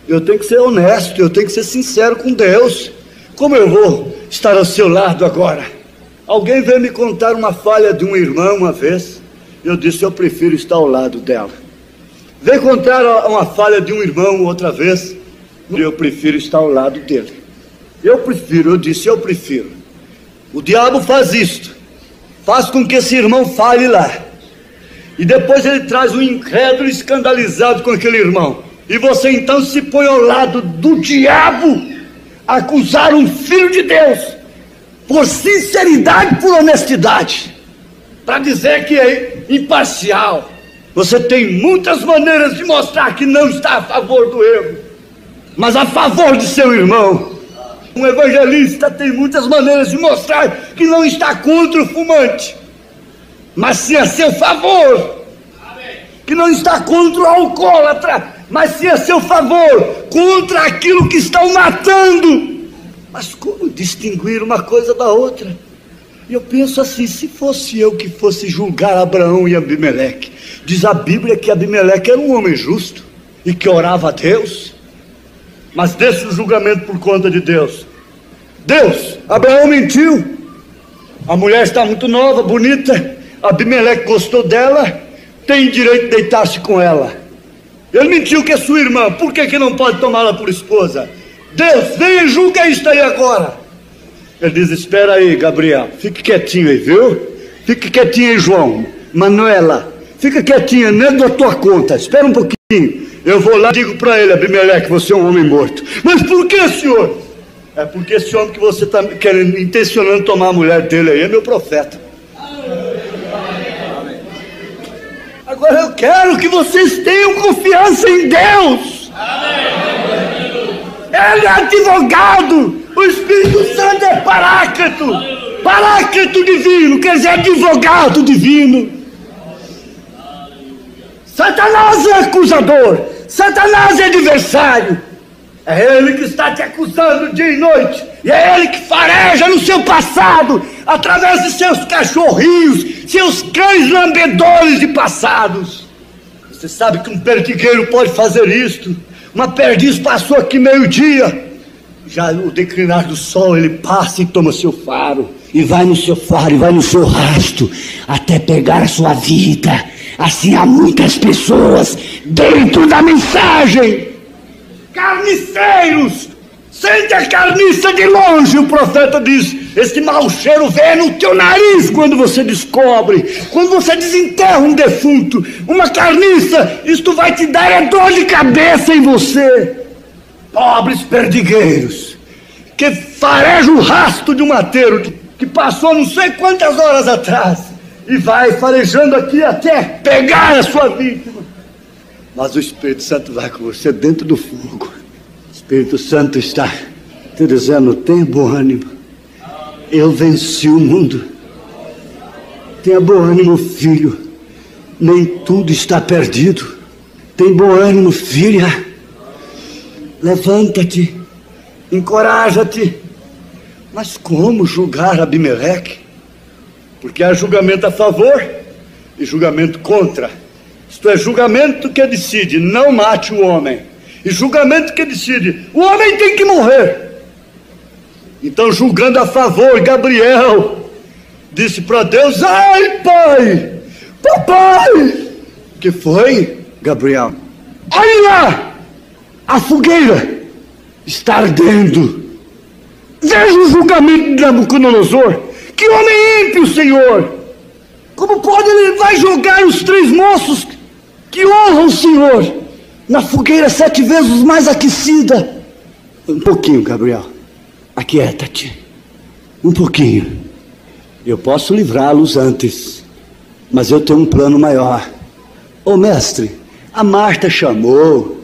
Eu tenho que ser honesto, eu tenho que ser sincero com Deus. Como eu vou estar ao seu lado agora? Alguém veio me contar uma falha de um irmão uma vez. Eu disse, eu prefiro estar ao lado dela. Veio contar uma falha de um irmão outra vez. Eu prefiro estar ao lado dele. Eu disse, eu prefiro. O diabo faz isto. Faz com que esse irmão fale lá. E depois ele traz um incrédulo escandalizado com aquele irmão. E você então se põe ao lado do diabo, acusar um filho de Deus, por sinceridade, por honestidade, para dizer que é imparcial. Você tem muitas maneiras de mostrar que não está a favor do erro, mas a favor de seu irmão. Um evangelista tem muitas maneiras de mostrar que não está contra o fumante, mas sim a seu favor. Que não está contra o alcoólatra, mas sim a seu favor, contra aquilo que estão matando. Mas como distinguir uma coisa da outra? E eu penso assim, se fosse eu que fosse julgar Abraão e Abimeleque, diz a Bíblia que Abimeleque era um homem justo e que orava a Deus, mas deixa o julgamento por conta de Deus. Deus, Abraão mentiu, a mulher está muito nova, bonita, Abimeleque gostou dela, tem direito de deitar-se com ela. Ele mentiu que é sua irmã, por que não pode tomá-la por esposa? Deus, vem e julga isso aí agora. Ele diz, espera aí, Gabriel, fique quietinho aí, viu? Fique quietinho aí, João, Manuela, fica quietinha, nem da tua conta, espera um pouquinho. Eu vou lá e digo para ele, Abimeleque, você é um homem morto. Mas por que, senhor? É porque esse homem que você está querendo, intencionando tomar a mulher dele aí, é meu profeta. Agora eu quero que vocês tenham confiança em Deus. Ele é advogado. O Espírito Santo é paráclito. Paráclito divino, quer dizer advogado divino. Satanás é acusador. Satanás é adversário. É ele que está te acusando dia e noite. E é ele que fareja no seu passado, através de seus cachorrinhos, seus cães lambedores de passados. Você sabe que um perdigueiro pode fazer isto. Uma perdiz passou aqui meio-dia, já no declinar do sol ele passa e toma seu faro, e vai no seu faro, e vai no seu rastro, até pegar a sua vida. Assim há muitas pessoas dentro da mensagem. Carniceiros, sente a carniça de longe, o profeta diz, Esse mau cheiro vem no teu nariz quando você descobre, quando você desenterra um defunto, uma carniça. Isto vai te dar dor de cabeça em você. Pobres perdigueiros, que farejam o rastro de um mateiro que passou não sei quantas horas atrás e vai farejando aqui até pegar a sua vítima. Mas o Espírito Santo vai com você dentro do fogo. O Espírito Santo está te dizendo: tenha bom ânimo, eu venci o mundo. Tenha bom ânimo, filho, nem tudo está perdido. Tem bom ânimo, filha. Levanta-te, encoraja-te. Mas como julgar Abimeleque? Porque há julgamento a favor e julgamento contra. Isto é, julgamento que decide: não mate o homem. E julgamento que decide: o homem tem que morrer. Então, julgando a favor, Gabriel disse para Deus: ai, pai, papai. Que foi, Gabriel? Olha lá! A fogueira está ardendo. Veja o julgamento de Nabucodonosor. Que homem ímpio, Senhor! Como pode ele vai jogar os 3 moços que honram o Senhor na fogueira 7 vezes mais aquecida? Um pouquinho, Gabriel. Aquieta-te. Um pouquinho. Eu posso livrá-los antes, mas eu tenho um plano maior. Ô mestre, a Marta chamou,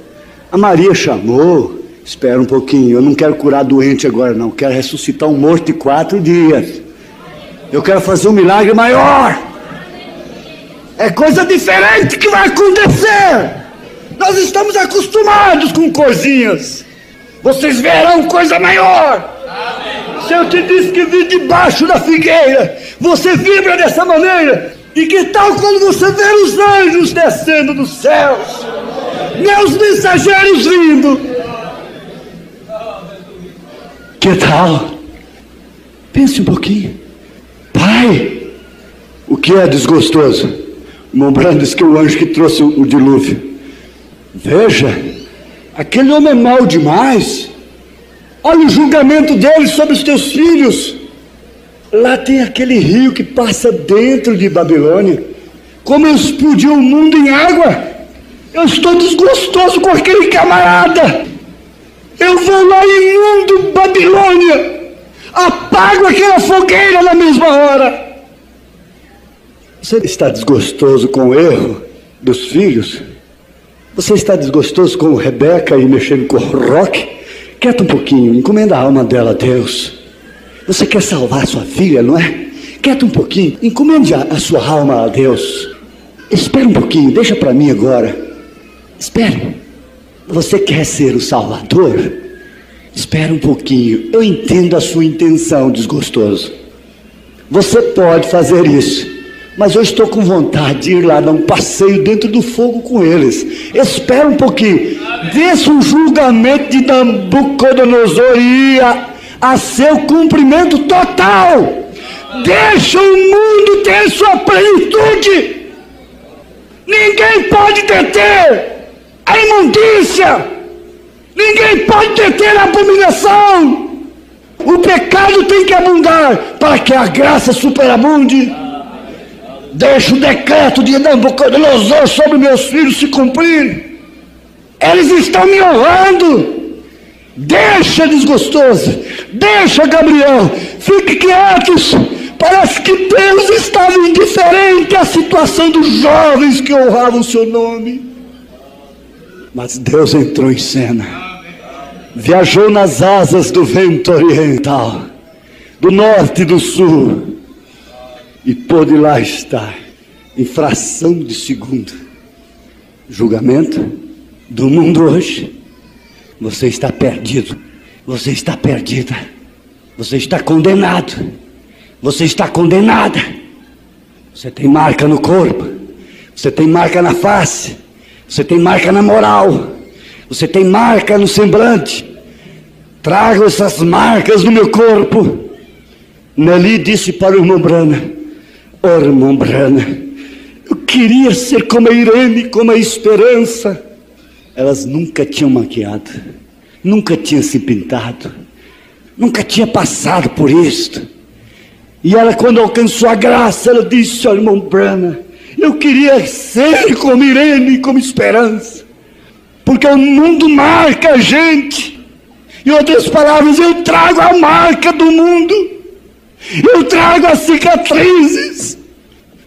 a Maria chamou. Espera um pouquinho, eu não quero curar doente agora não. Quero ressuscitar um morto de 4 dias. Eu quero fazer um milagre maior. É coisa diferente que vai acontecer. Nós estamos acostumados com coisinhas. Vocês verão coisa maior. Se eu te disse que vi debaixo da figueira, você vibra dessa maneira. E que tal quando você vê os anjos descendo dos céus, meus mensageiros vindo? Que tal? Pense um pouquinho. Pai, o que é desgostoso? O Mombrano diz que é o anjo que trouxe o dilúvio. Veja, aquele homem é mau demais. Olha o julgamento dele sobre os teus filhos. Lá tem aquele rio que passa dentro de Babilônia. Como explodiu o mundo em água. Eu estou desgostoso com aquele camarada. Eu vou lá imundo Babilônia. Apago aquela fogueira na mesma hora. Você está desgostoso com o erro dos filhos? Você está desgostoso com Rebeca e mexendo com o Roque? Quieta um pouquinho, encomenda a alma dela a Deus. Você quer salvar a sua filha, não é? Quieta um pouquinho, encomende a sua alma a Deus. Espera um pouquinho, deixa para mim agora. Espere. Você quer ser o Salvador? Espera um pouquinho, eu entendo a sua intenção, desgostoso. Você pode fazer isso, mas eu estou com vontade de ir lá dar um passeio dentro do fogo com eles. Espera um pouquinho. Deixa o julgamento de Nabucodonosor ir a seu cumprimento total. Deixa o mundo ter sua plenitude. Ninguém pode deter a imundícia. Ninguém pode deter a abominação. O pecado tem que abundar para que a graça superabunde. Deixa o decreto de Nabucodonosor sobre meus filhos se cumprir. Eles estão me honrando. Deixa, desgostoso. Deixa, Gabriel. Fique quietos. Parece que Deus estava indiferente à situação dos jovens que honravam o seu nome. Mas Deus entrou em cena. Viajou nas asas do vento oriental, do norte e do sul, e pôde lá estar, em fração de segundo. Julgamento do mundo hoje. Você está perdido. Você está perdida. Você está condenado. Você está condenada. Você tem marca no corpo. Você tem marca na face. Você tem marca na moral. Você tem marca no semblante. Trago essas marcas no meu corpo. Nelly disse para o irmão Brana: "Ô irmão Brana, eu queria ser como a Irene, como a Esperança." Elas nunca tinham maquiado, nunca tinham se pintado, nunca tinha passado por isto. E ela, quando alcançou a graça, ela disse: ó, irmão Branham, eu queria ser como Irene, como Esperança, porque o mundo marca a gente. Em outras palavras, eu trago a marca do mundo, eu trago as cicatrizes.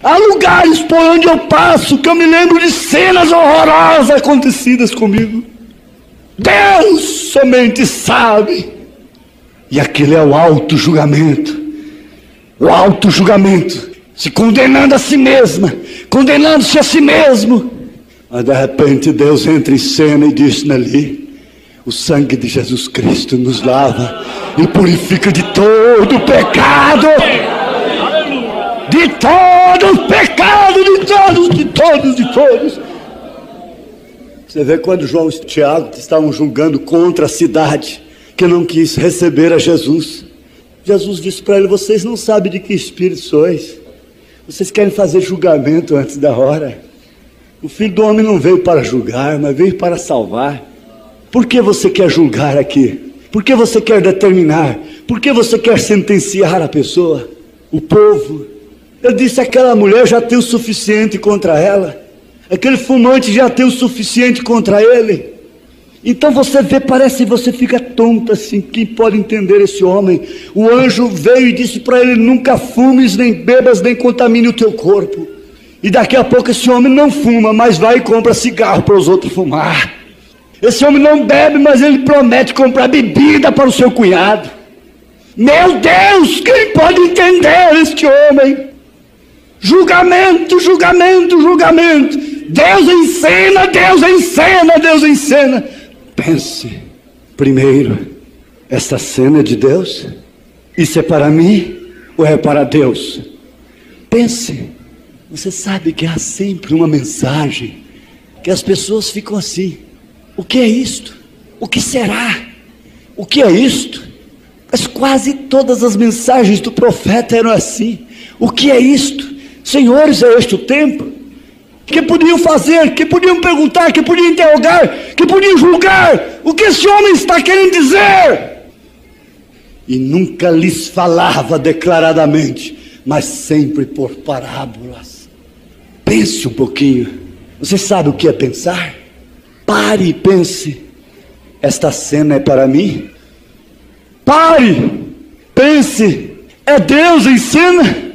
Há lugares por onde eu passo que eu me lembro de cenas horrorosas acontecidas comigo. Deus somente sabe. E aquele é o auto-julgamento. O auto-julgamento, se condenando a si mesma, condenando-se a si mesmo. Mas de repente Deus entra em cena e diz ali: o sangue de Jesus Cristo nos lava e purifica de todo pecado. De todo pecado, de todos. Você vê quando João e Tiago estavam julgando contra a cidade que não quis receber a Jesus. Jesus disse para ele: vocês não sabem de que espírito sois. Vocês querem fazer julgamento antes da hora. O Filho do Homem não veio para julgar, mas veio para salvar. Por que você quer julgar aqui? Por que você quer determinar? Por que você quer sentenciar a pessoa? O povo. Ele disse: aquela mulher já tem o suficiente contra ela. Aquele fumante já tem o suficiente contra ele. Então você vê, parece que você fica tonto assim. Quem pode entender esse homem? O anjo veio e disse para ele: nunca fumes, nem bebas, nem contamine o teu corpo. E daqui a pouco esse homem não fuma, mas vai e compra cigarro para os outros fumar. Esse homem não bebe, mas ele promete comprar bebida para o seu cunhado. Meu Deus, quem pode entender este homem? Julgamento, julgamento, julgamento. Deus ensina, Deus ensina, Deus ensina. Pense, primeiro, esta cena é de Deus? Isso é para mim ou é para Deus? Pense, você sabe que há sempre uma mensagem que as pessoas ficam assim: o que é isto? O que será? O que é isto? Mas quase todas as mensagens do profeta eram assim: o que é isto? Senhores, é este o tempo? Que podiam fazer, que podiam perguntar, que podiam interrogar, que podiam julgar. O que esse homem está querendo dizer? E nunca lhes falava declaradamente, mas sempre por parábolas. Pense um pouquinho. Você sabe o que é pensar? Pare e pense: esta cena é para mim? Pare, pense: é Deus em cena?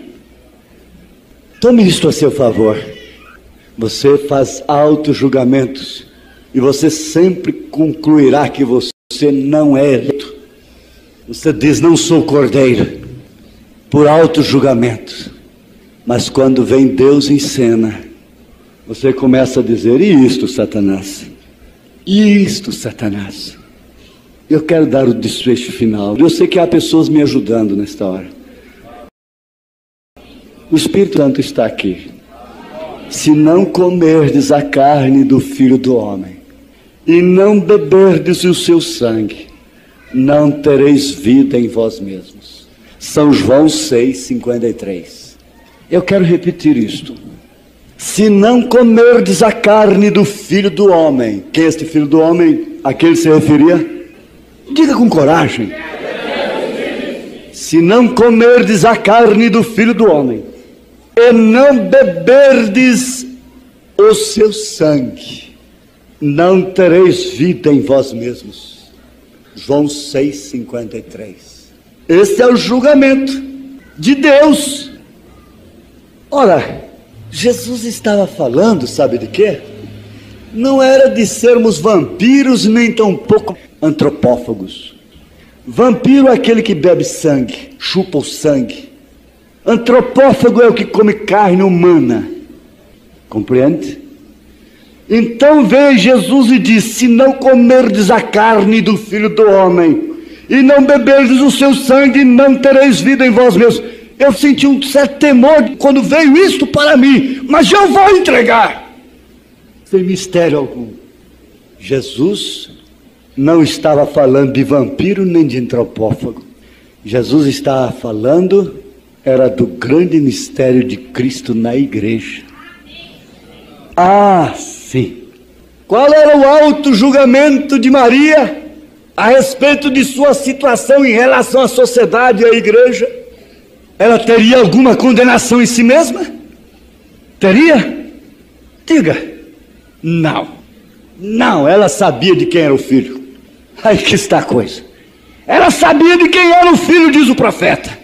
Tome isto a seu favor. Você faz auto-julgamentos e você sempre concluirá que você não é eleito. Você diz: não sou cordeiro, por auto-julgamento. Mas quando vem Deus em cena, você começa a dizer: e isto, Satanás? E isto, Satanás? Eu quero dar o desfecho final. Eu sei que há pessoas me ajudando nesta hora. O Espírito Santo está aqui. Se não comerdes a carne do Filho do Homem e não beberdes o seu sangue, não tereis vida em vós mesmos. São João 6,53. Eu quero repetir isto. Se não comerdes a carne do Filho do Homem. Quem é este Filho do Homem a quem ele se referia? Diga com coragem. Se não comerdes a carne do Filho do Homem e não beberdes o seu sangue, não tereis vida em vós mesmos. João 6,53. Este é o julgamento de Deus. Ora, Jesus estava falando, sabe de quê? Não era de sermos vampiros, nem tampouco antropófagos. Vampiro é aquele que bebe sangue, chupa o sangue. Antropófago é o que come carne humana. Compreende? Então veio Jesus e disse: se não comerdes a carne do Filho do Homem e não beberdes o seu sangue, não tereis vida em vós mesmos. Eu senti um certo temor quando veio isto para mim, mas eu vou entregar, sem mistério algum. Jesus não estava falando de vampiro nem de antropófago. Jesus estava falando era do grande mistério de Cristo na igreja. Ah, sim. Qual era o auto-julgamento de Maria a respeito de sua situação em relação à sociedade e à igreja? ela teria alguma condenação em si mesma? Teria? Diga. Não. Não, ela sabia de quem era o filho. Aí que está a coisa. Ela sabia de quem era o filho, diz o profeta.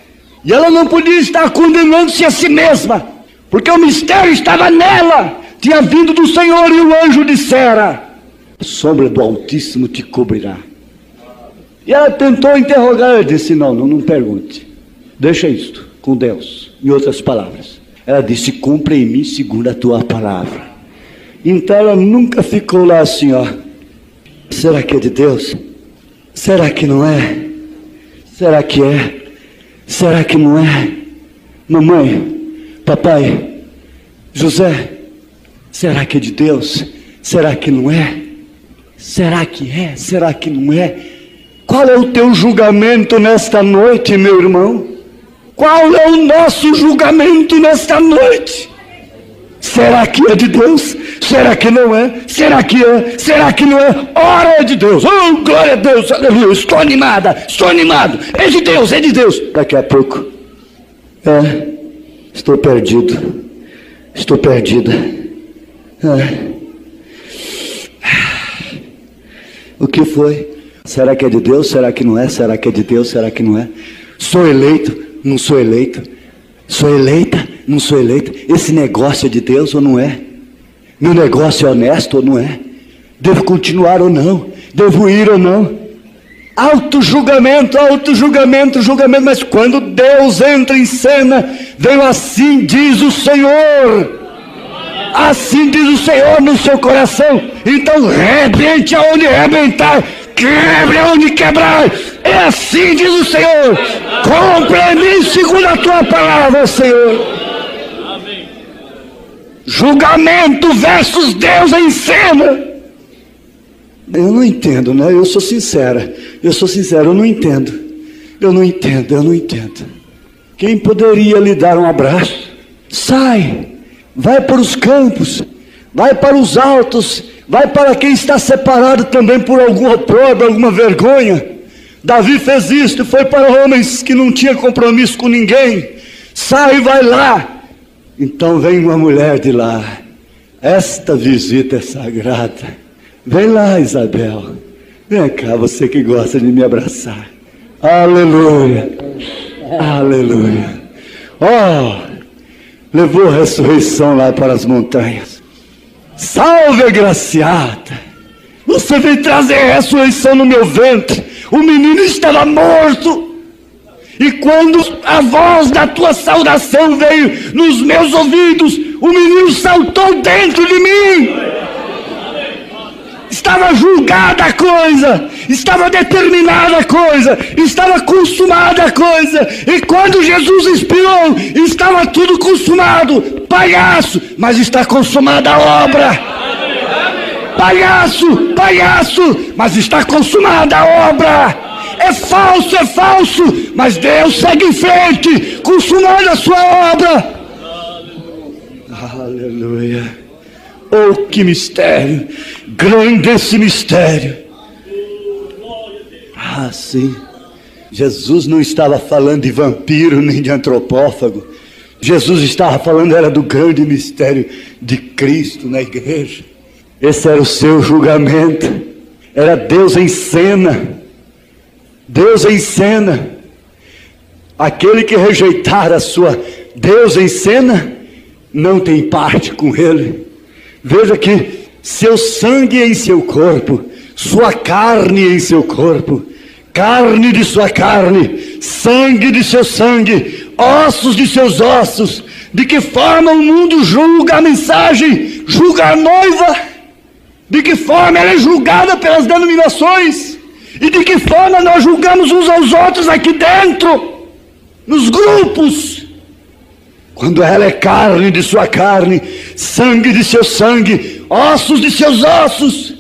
E ela não podia estar condenando-se a si mesma, porque o mistério estava nela. Tinha vindo do Senhor e o anjo dissera: a sombra do Altíssimo te cobrirá. E ela tentou interrogar, ela disse: não pergunte. Deixa isto com Deus. Em outras palavras, ela disse: cumpra em mim segundo a tua palavra. Então ela nunca ficou lá assim, ó. Será que é de Deus? Será que não é? Será que é? Será que não é? Mamãe, papai, José, será que é de Deus? Será que não é? Será que é? Será que não é? Qual é o teu julgamento nesta noite, meu irmão? Qual é o nosso julgamento nesta noite? Será que é de Deus? Será que não é? Será que é? Será que não é? Ora, é de Deus! Oh, glória a Deus! Aleluia! Estou animada! Estou animado! É de Deus! É de Deus! Daqui a pouco, estou perdido. Estou perdida. O que foi? Será que é de Deus? Será que não é? Será que é de Deus? Será que não é? Sou eleito? Não sou eleito? Sou eleita? Não sou eleita? Esse negócio é de Deus ou não é? Meu negócio é honesto ou não é? Devo continuar ou não? Devo ir ou não? Auto-julgamento, julgamento. Mas quando Deus entra em cena, veio assim diz o Senhor. Assim diz o Senhor no seu coração. Então rebente aonde rebentar, quebre aonde quebrar. É assim diz o Senhor. Cumpra em mim segundo a tua palavra, Senhor. Julgamento versus Deus em cena. Eu não entendo, né? Eu sou sincero, eu não entendo. Eu não entendo. Quem poderia lhe dar um abraço? Sai, vai para os campos, vai para os altos, vai para quem está separado também por algum opróbrio, alguma vergonha. Davi fez isto, foi para homens que não tinham compromisso com ninguém. Sai e vai lá. Então vem uma mulher de lá. Esta visita é sagrada. Vem lá, Isabel. Vem cá, você que gosta de me abraçar. Aleluia. Aleluia. Levou a ressurreição lá para as montanhas. Salve, agraciada. Você veio trazer a ressurreição no meu ventre. O menino estava morto. E quando a voz da tua saudação veio nos meus ouvidos, o menino saltou dentro de mim. Estava julgada a coisa, estava determinada a coisa, estava consumada a coisa. E quando Jesus expirou, estava tudo consumado. Palhaço, mas está consumada a obra. Palhaço, mas está consumada a obra. É falso, mas Deus segue em frente, consumando a sua obra. Aleluia. Oh, que mistério, grande esse mistério. Sim, Jesus não estava falando de vampiro nem de antropófago. Jesus estava falando era do grande mistério de Cristo na igreja. Esse era o seu julgamento. Era Deus em cena. Deus em cena. Aquele que rejeitar a sua Deus em cena não tem parte com ele. Veja que seu sangue em seu corpo, sua carne em seu corpo, carne de sua carne, sangue de seu sangue, ossos de seus ossos. De que forma o mundo julga a mensagem, julga a noiva? De que forma ela é julgada pelas denominações? E de que forma nós julgamos uns aos outros aqui dentro, nos grupos? Quando ela é carne de sua carne, sangue de seu sangue, ossos de seus ossos.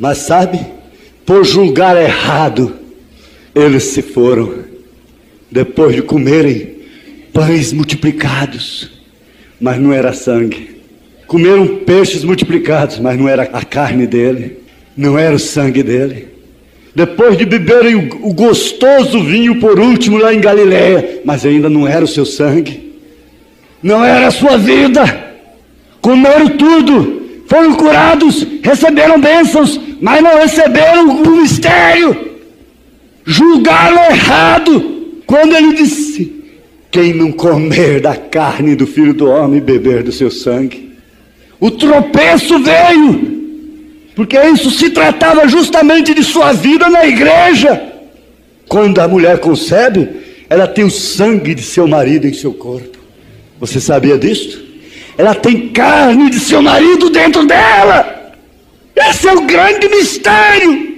Mas sabe, por julgar errado, eles se foram, depois de comerem pães multiplicados, mas não era sangue. Comeram peixes multiplicados, mas não era a carne dele, não era o sangue dele. depois de beberem o gostoso vinho por último lá em Galileia, mas ainda não era o seu sangue, não era a sua vida. Comeram tudo, foram curados, receberam bênçãos, mas não receberam o mistério. Julgaram errado quando ele disse: quem não comer da carne do Filho do Homem e beber do seu sangue. O tropeço veio, porque isso se tratava justamente de sua vida na igreja. Quando a mulher concebe, ela tem o sangue de seu marido em seu corpo. Você sabia disso? Ela tem carne de seu marido dentro dela. Esse é o grande mistério.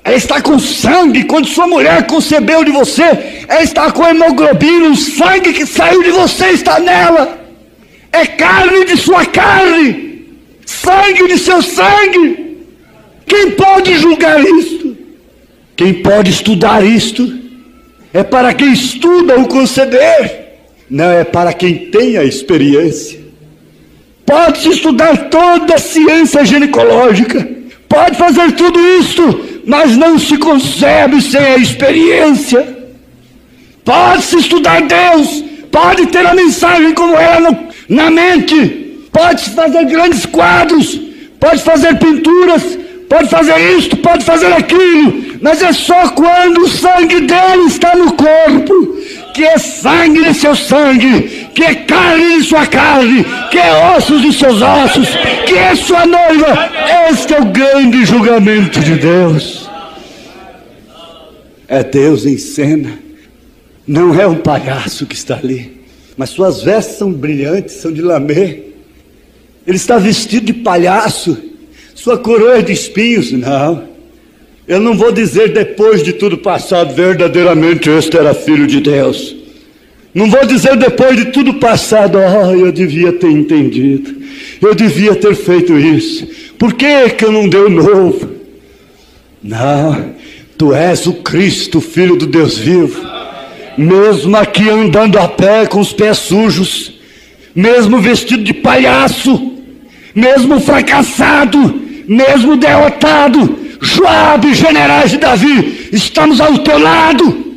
Ela está com sangue. Quando sua mulher concebeu de você, ela está com hemoglobina. O sangue que saiu de você está nela. É carne de sua carne, sangue de seu sangue. Quem pode julgar isto? Quem pode estudar isto? É para quem estuda o conceber, não é para quem tem a experiência. Pode-se estudar toda a ciência ginecológica, pode fazer tudo isto, mas não se concebe sem a experiência. Pode-se estudar Deus, pode ter a mensagem como ela na mente, pode fazer grandes quadros, pode fazer pinturas, pode fazer isto, pode fazer aquilo, mas é só quando o sangue dele está no corpo, que é sangue de seu sangue, que é carne de sua carne, que é ossos de seus ossos, que é sua noiva. Este é o grande julgamento de Deus. É Deus em cena, não é um palhaço que está ali. Mas suas vestes são brilhantes, são de lamê. Ele está vestido de palhaço, sua coroa é de espinhos. Não, eu não vou dizer depois de tudo passado, verdadeiramente este era filho de Deus. Não vou dizer depois de tudo passado, eu devia ter entendido, eu devia ter feito isso, por que eu não dei o novo? Não, tu és o Cristo, filho do Deus vivo. Mesmo aqui andando a pé com os pés sujos, mesmo vestido de palhaço, mesmo fracassado, mesmo derrotado, Joabe, generais de Davi, estamos ao teu lado.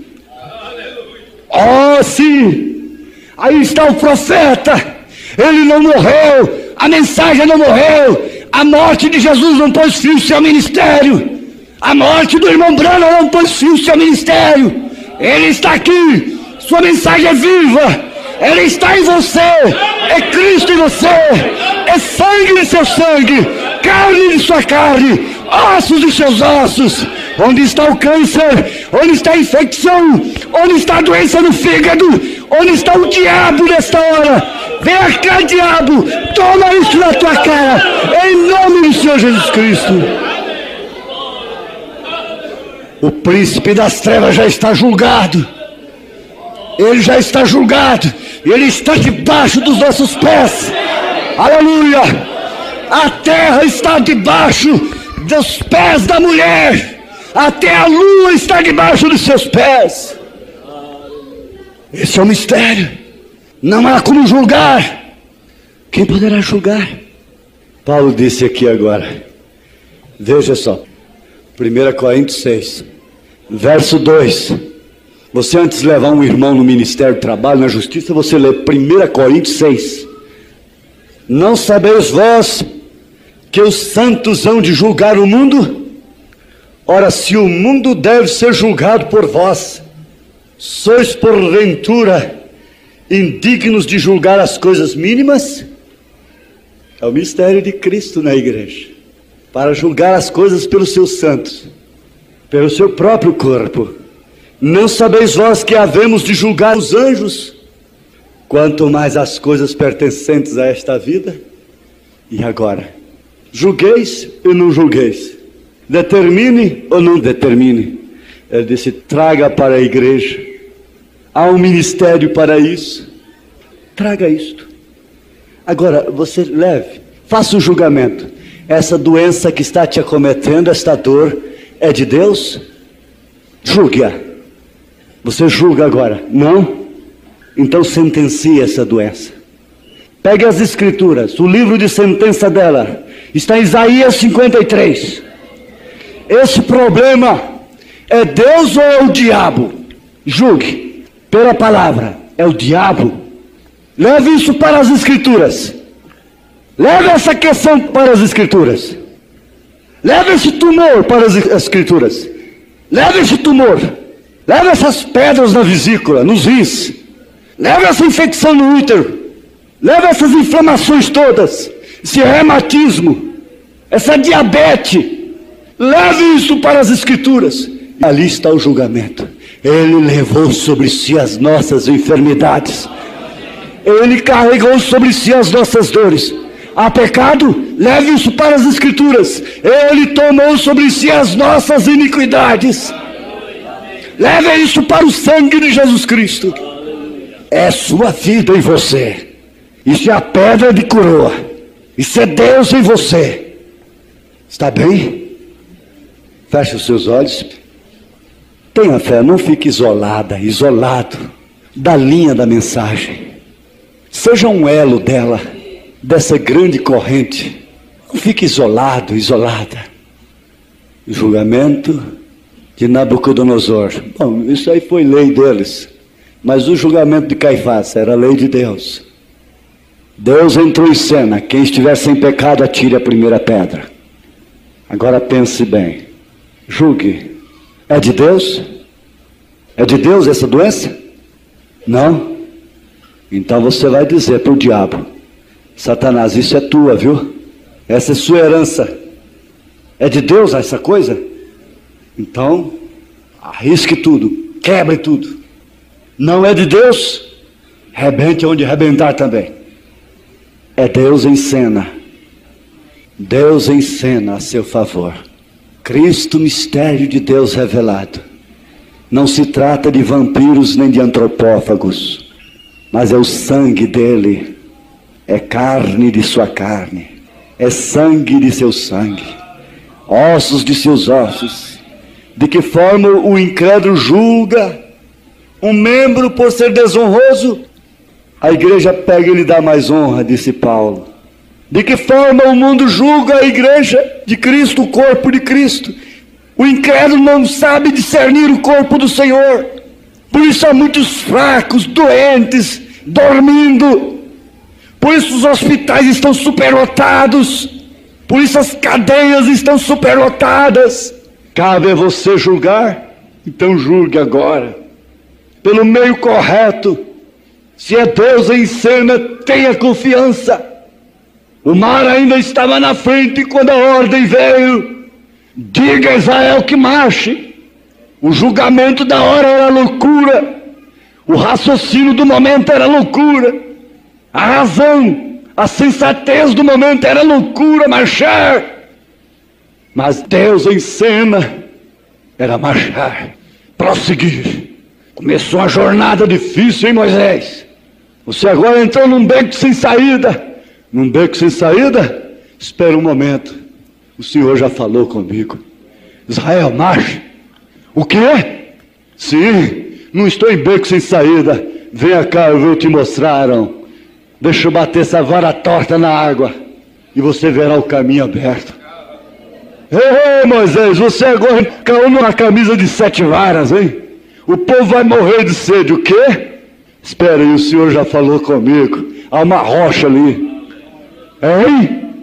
Oh sim, aí está o profeta, ele não morreu, a mensagem não morreu, a morte de Jesus não pôs fim ao seu ministério, a morte do irmão Branham não pôs fim ao seu ministério. Ele está aqui, sua mensagem é viva, ela está em você, é Cristo em você, é sangue de seu sangue, carne de sua carne, ossos de seus ossos. Onde está o câncer? Onde está a infecção? Onde está a doença no fígado? Onde está o diabo nesta hora? Vem cá, diabo, toma isso na tua cara, em nome do Senhor Jesus Cristo. O príncipe das trevas já está julgado. Ele já está julgado. Ele está debaixo dos nossos pés. Aleluia! A terra está debaixo dos pés da mulher. Até a lua está debaixo dos seus pés. Esse é o mistério. Não há como julgar. Quem poderá julgar? Paulo disse aqui agora. Veja só. 1 Coríntios 6, verso 2. Você antes de levar um irmão no ministério do trabalho, na justiça, você lê 1 Coríntios 6. Não sabeis vós que os santos hão de julgar o mundo? Ora, se o mundo deve ser julgado por vós, sois porventura indignos de julgar as coisas mínimas? É o mistério de Cristo na igreja, para julgar as coisas pelos seus santos, pelo seu próprio corpo. Não sabeis vós que havemos de julgar os anjos? Quanto mais as coisas pertencentes a esta vida? E agora? Julgueis ou não julgueis? Determine ou não determine? Ele disse, traga para a igreja. Há um ministério para isso. Traga isto. Agora, você leve, faça o julgamento. Essa doença que está te acometendo, esta dor, é de Deus? Julgue-a. Você julga agora? Não? Então sentencie essa doença. Pegue as escrituras, o livro de sentença dela está em Isaías 53. esse problema é Deus ou é o diabo? Julgue pela palavra, é o diabo? Leve isso para as Escrituras. Leve essa questão para as Escrituras. Leve esse tumor para as Escrituras. Leve esse tumor. Leve essas pedras na vesícula, nos rins. Leve essa infecção no útero. Leve essas inflamações todas. Esse reumatismo. Essa diabetes. Leve isso para as Escrituras. Ali está o julgamento. Ele levou sobre si as nossas enfermidades. Ele carregou sobre si as nossas dores. Há pecado? Leve isso para as Escrituras. Ele tomou sobre si as nossas iniquidades. Leve isso para o sangue de Jesus Cristo. É sua vida em você. Isso é a pedra de coroa. Isso é Deus em você. Está bem? Feche os seus olhos. Tenha fé, não fique isolado da linha da mensagem. Seja um elo dela, dessa grande corrente. Não fique isolada. O julgamento de Nabucodonosor. Bom, isso aí foi lei deles. Mas o julgamento de Caifás era lei de Deus. Deus entrou em cena. Quem estiver sem pecado, atire a primeira pedra. Agora pense bem. Julgue. É de Deus? É de Deus essa doença? Não? Então você vai dizer para o diabo: Satanás, isso é tua, viu? Essa é sua herança. É de Deus essa coisa? Então, arrisque tudo, quebre tudo. Não é de Deus? Rebente onde rebentar também. É Deus em cena. Deus em cena a seu favor. Cristo, mistério de Deus revelado. Não se trata de vampiros nem de antropófagos, mas é o sangue dele. É carne de sua carne. É sangue de seu sangue. Ossos de seus ossos. De que forma o incrédulo julga um membro por ser desonroso, a igreja pega e lhe dá mais honra, disse Paulo. De que forma o mundo julga a igreja de Cristo, o corpo de Cristo? O incrédulo não sabe discernir o corpo do Senhor. Por isso há muitos fracos, doentes, dormindo. Por isso os hospitais estão superlotados. Por isso as cadeias estão superlotadas. Cabe a você julgar? Então julgue agora. Pelo meio correto. Se é Deus em cena, tenha confiança. O mar ainda estava na frente quando a ordem veio. Diga a Israel que marche. O julgamento da hora era loucura. O raciocínio do momento era loucura. A razão, a sensatez do momento era loucura, marchar. Mas Deus em cena era marchar, prosseguir. Começou uma jornada difícil, hein, Moisés? Você agora entrou num beco sem saída. Num beco sem saída? Espera um momento. O Senhor já falou comigo. Israel, marche. O quê? Sim, não estou em beco sem saída. Venha cá, eu vou te mostrar. Deixa eu bater essa vara torta na água e você verá o caminho aberto. Ei, Moisés, você agora caiu numa camisa de 7 varas, hein? O povo vai morrer de sede. O quê? Espera aí, o Senhor já falou comigo. Há uma rocha ali. Hein?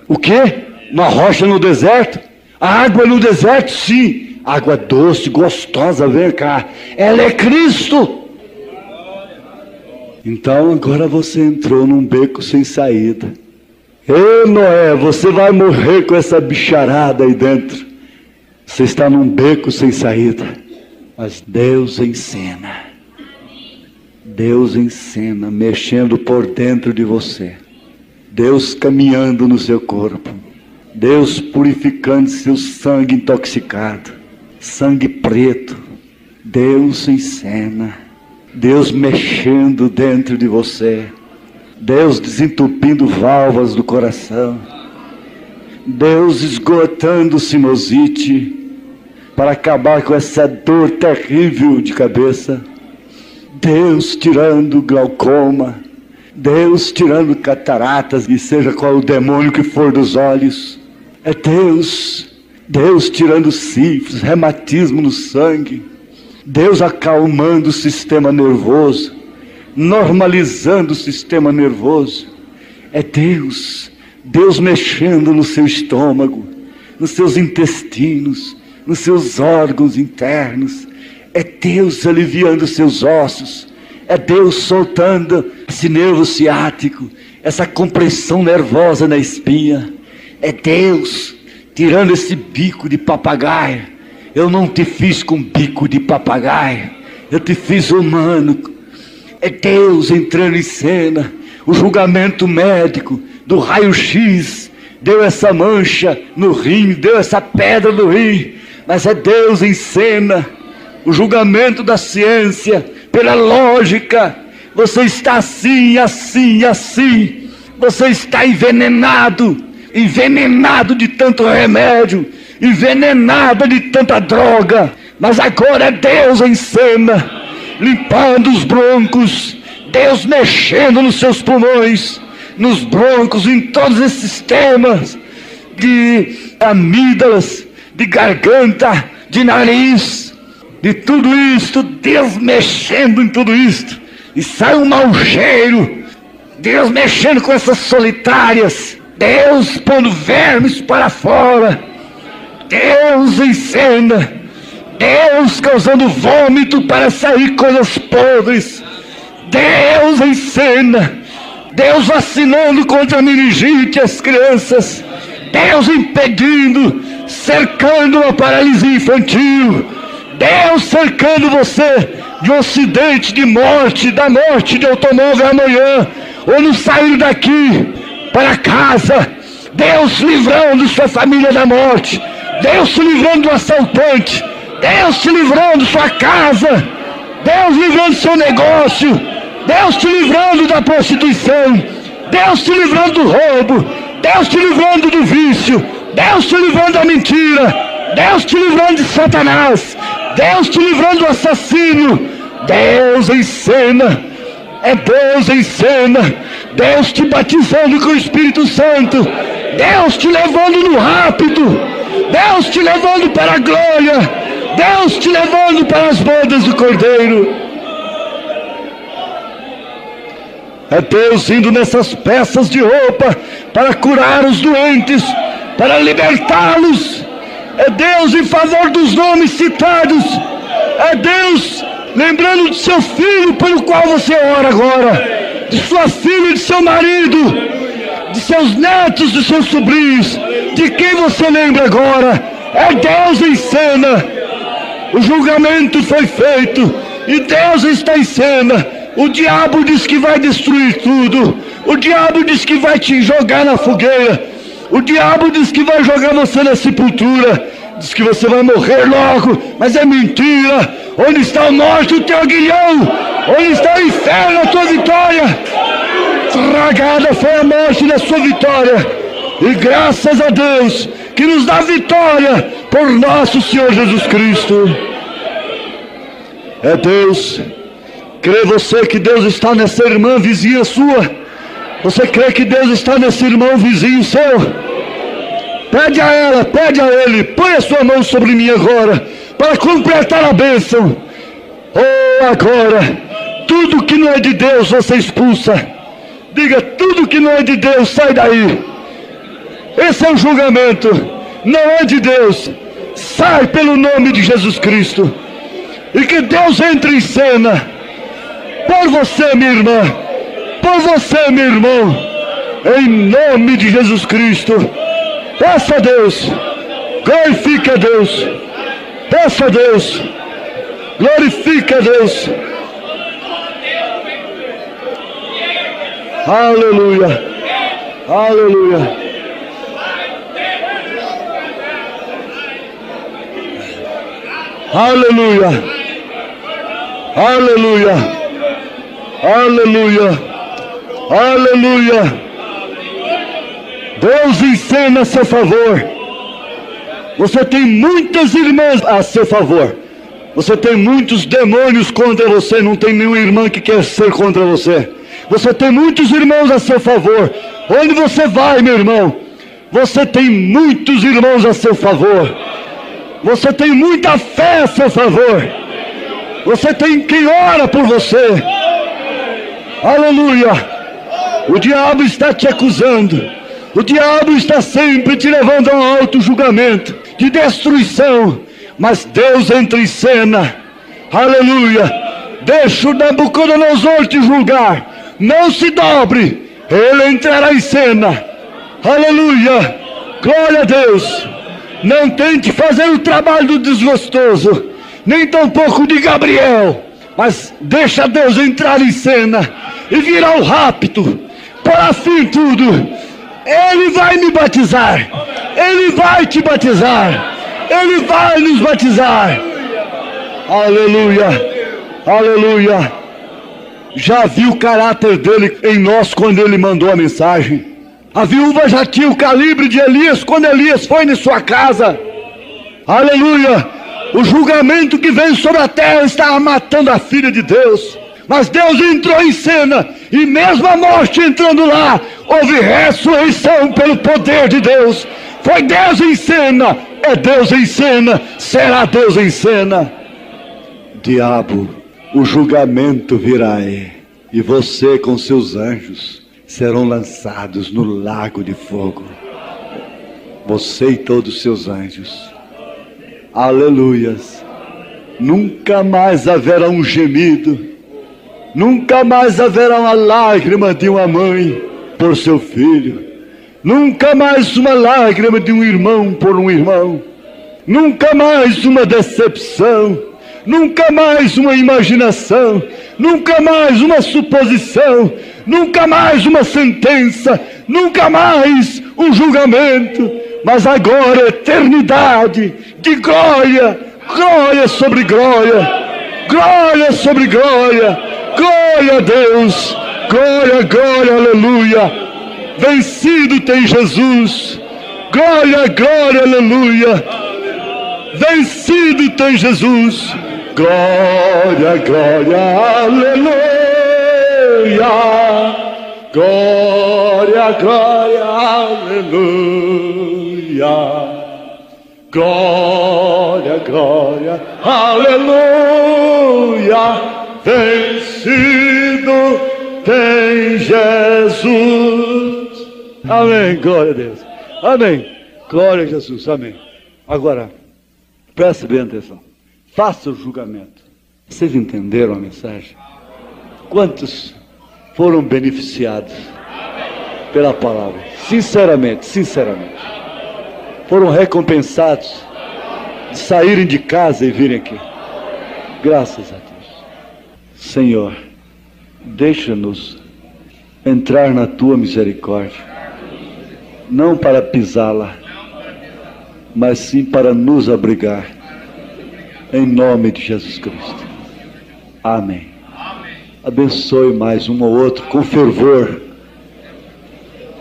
O quê? Uma rocha no deserto? A água no deserto? Sim. Água doce, gostosa, vem cá. Ela é Cristo. Então agora você entrou num beco sem saída. Ei, Noé, você vai morrer com essa bicharada aí dentro. Você está num beco sem saída. Mas Deus em cena. Deus em cena, mexendo por dentro de você. Deus caminhando no seu corpo. Deus purificando seu sangue intoxicado. Sangue preto. Deus em cena. Deus mexendo dentro de você. Deus desentupindo válvulas do coração. Deus esgotando sinusite para acabar com essa dor terrível de cabeça. Deus tirando glaucoma. Deus tirando cataratas, e seja qual o demônio que for dos olhos. É Deus Deus tirando sífilis, reumatismo no sangue, Deus acalmando o sistema nervoso, normalizando o sistema nervoso. É Deus mexendo no seu estômago, nos seus intestinos, nos seus órgãos internos. É Deus aliviando os seus ossos. É Deus soltando esse nervo ciático, essa compressão nervosa na espinha. É Deus tirando esse bico de papagaio. Eu não te fiz com bico de papagaio, eu te fiz humano. É Deus entrando em cena. O julgamento médico do raio-x deu essa mancha no rim, deu essa pedra no rim, mas é Deus em cena. O julgamento da ciência pela lógica, você está assim, assim, assim, você está envenenado de tanto remédio, envenenado de tanta droga, mas agora é Deus em cena, limpando os broncos, Deus mexendo nos seus pulmões, nos broncos, em todos esses sistemas de amígdalas, de garganta, de nariz, de tudo isto, Deus mexendo em tudo isto, e sai um mau cheiro, Deus mexendo com essas solitárias, Deus pondo vermes para fora, Deus em cena, Deus causando vômito para sair coisas podres, Deus em cena, Deus vacinando contra a meningite as crianças, Deus impedindo, cercando a paralisia infantil, Deus cercando você de um acidente, de morte, da morte de automóvel amanhã, ou não sair daqui para casa, Deus livrando sua família da morte, Deus te livrando do assaltante, Deus te livrando sua casa, Deus livrando seu negócio, Deus te livrando da prostituição, Deus te livrando do roubo, Deus te livrando do vício, Deus te livrando da mentira, Deus te livrando de Satanás, Deus te livrando do assassino, Deus em cena, é Deus em cena, Deus te batizando com o Espírito Santo, Deus te levando no rápido, Deus te levando para a glória, Deus te levando para as bodas do Cordeiro. É Deus indo nessas peças de roupa para curar os doentes, para libertá-los. É Deus em favor dos nomes citados. É Deus lembrando de seu filho pelo qual você ora agora, de sua filha e de seu marido, de seus netos, de seus sobrinhos, de quem você lembra agora. É Deus em cena. O julgamento foi feito e Deus está em cena. O diabo diz que vai destruir tudo, o diabo diz que vai te jogar na fogueira, o diabo diz que vai jogar você na sepultura, diz que você vai morrer logo, mas é mentira. Onde está a morte, o teu aguilhão? Onde está o inferno, a tua vitória? Tragada foi a morte da sua vitória, e graças a Deus que nos dá vitória por nosso Senhor Jesus Cristo. É Deus. Crê você que Deus está nessa irmã vizinha sua? Você crê que Deus está nesse irmão vizinho seu? Pede a ela, pede a ele, põe a sua mão sobre mim agora, para completar a bênção. Oh, agora, tudo que não é de Deus você expulsa. Diga, tudo que não é de Deus, sai daí. Esse é o julgamento, não é de Deus. Sai pelo nome de Jesus Cristo. E que Deus entre em cena. Por você, minha irmã, por você, meu irmão, em nome de Jesus Cristo. Peça a Deus, glorifique a Deus, peça a Deus, glorifique a Deus. Aleluia, aleluia. Aleluia, aleluia. Aleluia, aleluia. Deus encena a seu favor. Você tem muitas irmãs a seu favor. Você tem muitos demônios contra você. Não tem nenhuma irmã que quer ser contra você. Você tem muitos irmãos a seu favor. Onde você vai, meu irmão, Você tem muitos irmãos a seu favor. Você tem muita fé a seu favor. Você tem quem ora por você. Aleluia. O diabo está te acusando. O diabo está sempre te levando a um alto julgamento de destruição. Mas Deus entra em cena. Aleluia. Deixa o Nabucodonosor te julgar. Não se dobre. Ele entrará em cena. Aleluia. Glória a Deus. Não tente fazer o trabalho do desgostoso, nem tampouco de Gabriel, mas deixa Deus entrar em cena e virar o rapto, para fim tudo. Ele vai me batizar, Ele vai te batizar, Ele vai nos batizar. Aleluia, aleluia. Já vi o caráter dele em nós quando ele mandou a mensagem. A viúva já tinha o calibre de Elias quando Elias foi em sua casa. Aleluia. O julgamento que veio sobre a terra estava matando a filha de Deus. Mas Deus entrou em cena. E mesmo a morte entrando lá, houve ressurreição pelo poder de Deus. Foi Deus em cena. É Deus em cena. Será Deus em cena. Diabo, o julgamento virá aí. E você com seus anjos serão lançados no lago de fogo. Você e todos os seus anjos. Aleluias. Nunca mais haverá um gemido. Nunca mais haverá uma lágrima de uma mãe por seu filho. Nunca mais uma lágrima de um irmão por um irmão. Nunca mais uma decepção. Nunca mais uma imaginação. Nunca mais uma suposição. Nunca mais uma sentença, nunca mais um julgamento, mas agora eternidade de glória, glória sobre glória, glória sobre glória, glória a Deus, glória, glória, aleluia. Vencido tem Jesus, glória, glória, aleluia. Vencido tem Jesus, glória, glória, aleluia. Glória, glória, aleluia. Glória, glória, aleluia. Vencido tem Jesus. Amém, glória a Deus. Amém, glória a Jesus, amém. Agora, preste bem atenção. Faça o julgamento. Vocês entenderam a mensagem? Quantos foram beneficiados pela palavra? Sinceramente, sinceramente. Foram recompensados de saírem de casa e virem aqui. Graças a Deus. Senhor, deixa-nos entrar na tua misericórdia, não para pisá-la, mas sim para nos abrigar, em nome de Jesus Cristo. Amém. Abençoe mais um ou outro com fervor,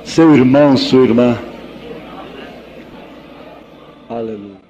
seu irmão, sua irmã. Aleluia.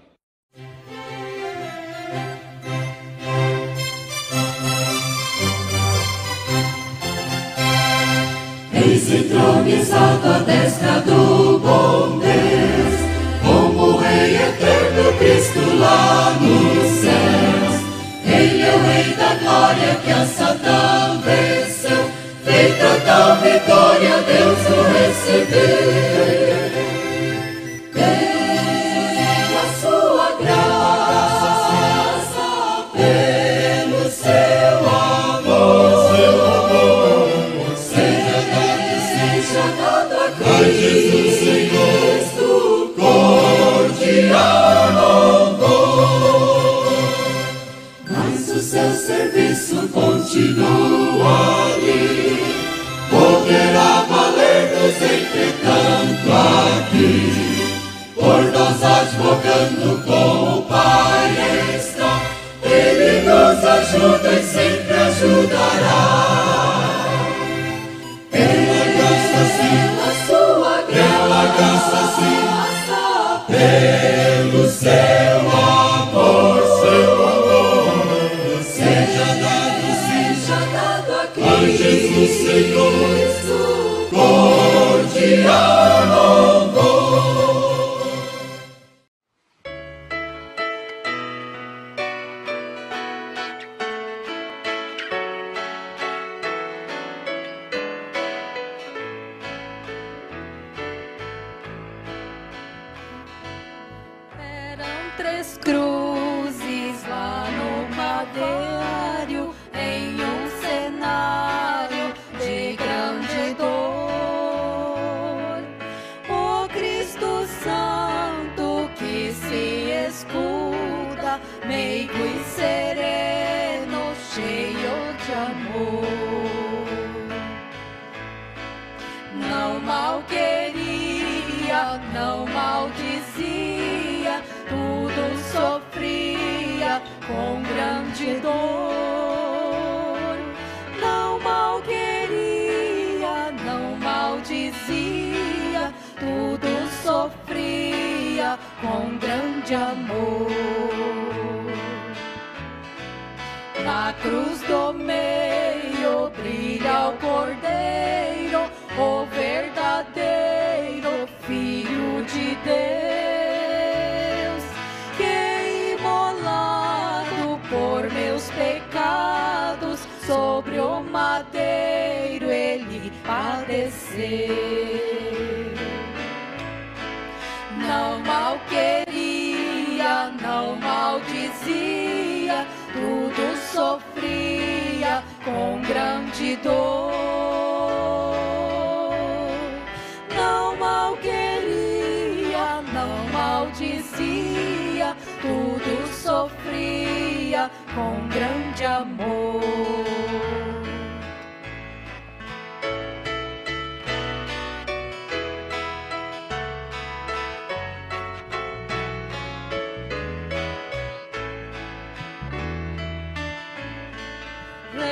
Eis entronizado à destra do bom Deus, como Rei eterno Cristo lá nos céus. Ele é o Rei da glória que a Satã venceu. Feita tal vitória, Deus o recebeu. Pela sua graça, pelo seu amor, seja dado a Jesus Cristo, cordial louvor. Mas o seu serviço continua ali, poderá valer-nos entretanto aqui, por nós advogando com o Pai está. Ele nos ajuda e sempre ajudará. Pela graça sim, a sua graça sim, pelo seu amor, seja dado a Jesus Senhor, cordial louvor. três cruzes lá no madeiro, em um cenário de grande dor. O Cristo Santo que se escuta, meigo e sereno, cheio de amor. Não mal queria, não maldizia, tudo sofria com grande dor. Não mal queria, não maldizia, tudo sofria com grande amor. Na cruz do meio brilha o Cordeiro, o verdadeiro Filho de Deus, que imolado por meus pecados, sobre o madeiro ele padeceu. Não mal queria, não maldizia, tudo sofria com grande dor. Não mal queria, não maldizia, tudo sofria com grande amor.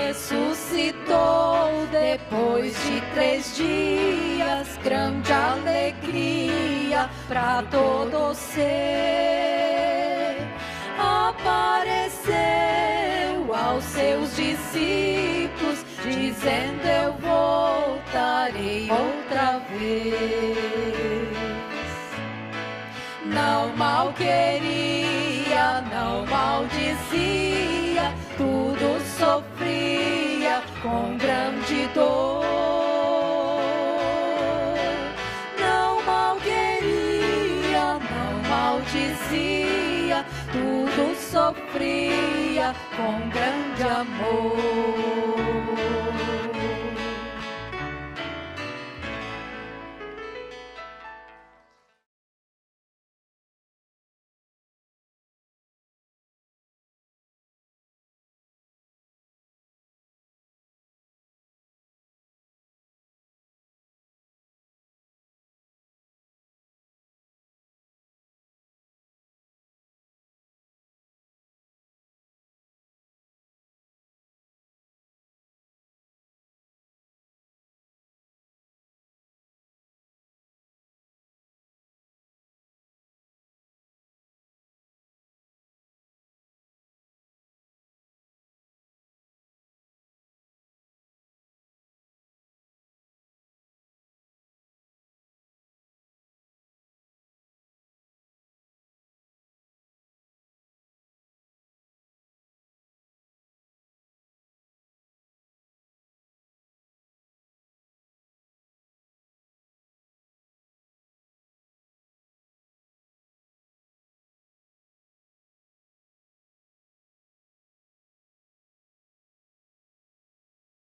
Ressuscitou depois de 3 dias, grande alegria pra todo ser. Apareceu aos seus discípulos, dizendo: eu voltarei outra vez. Não mal queria, não maldizia, tudo sofria com grande dor. Não mal queria, não maldizia, tudo sofria com grande amor.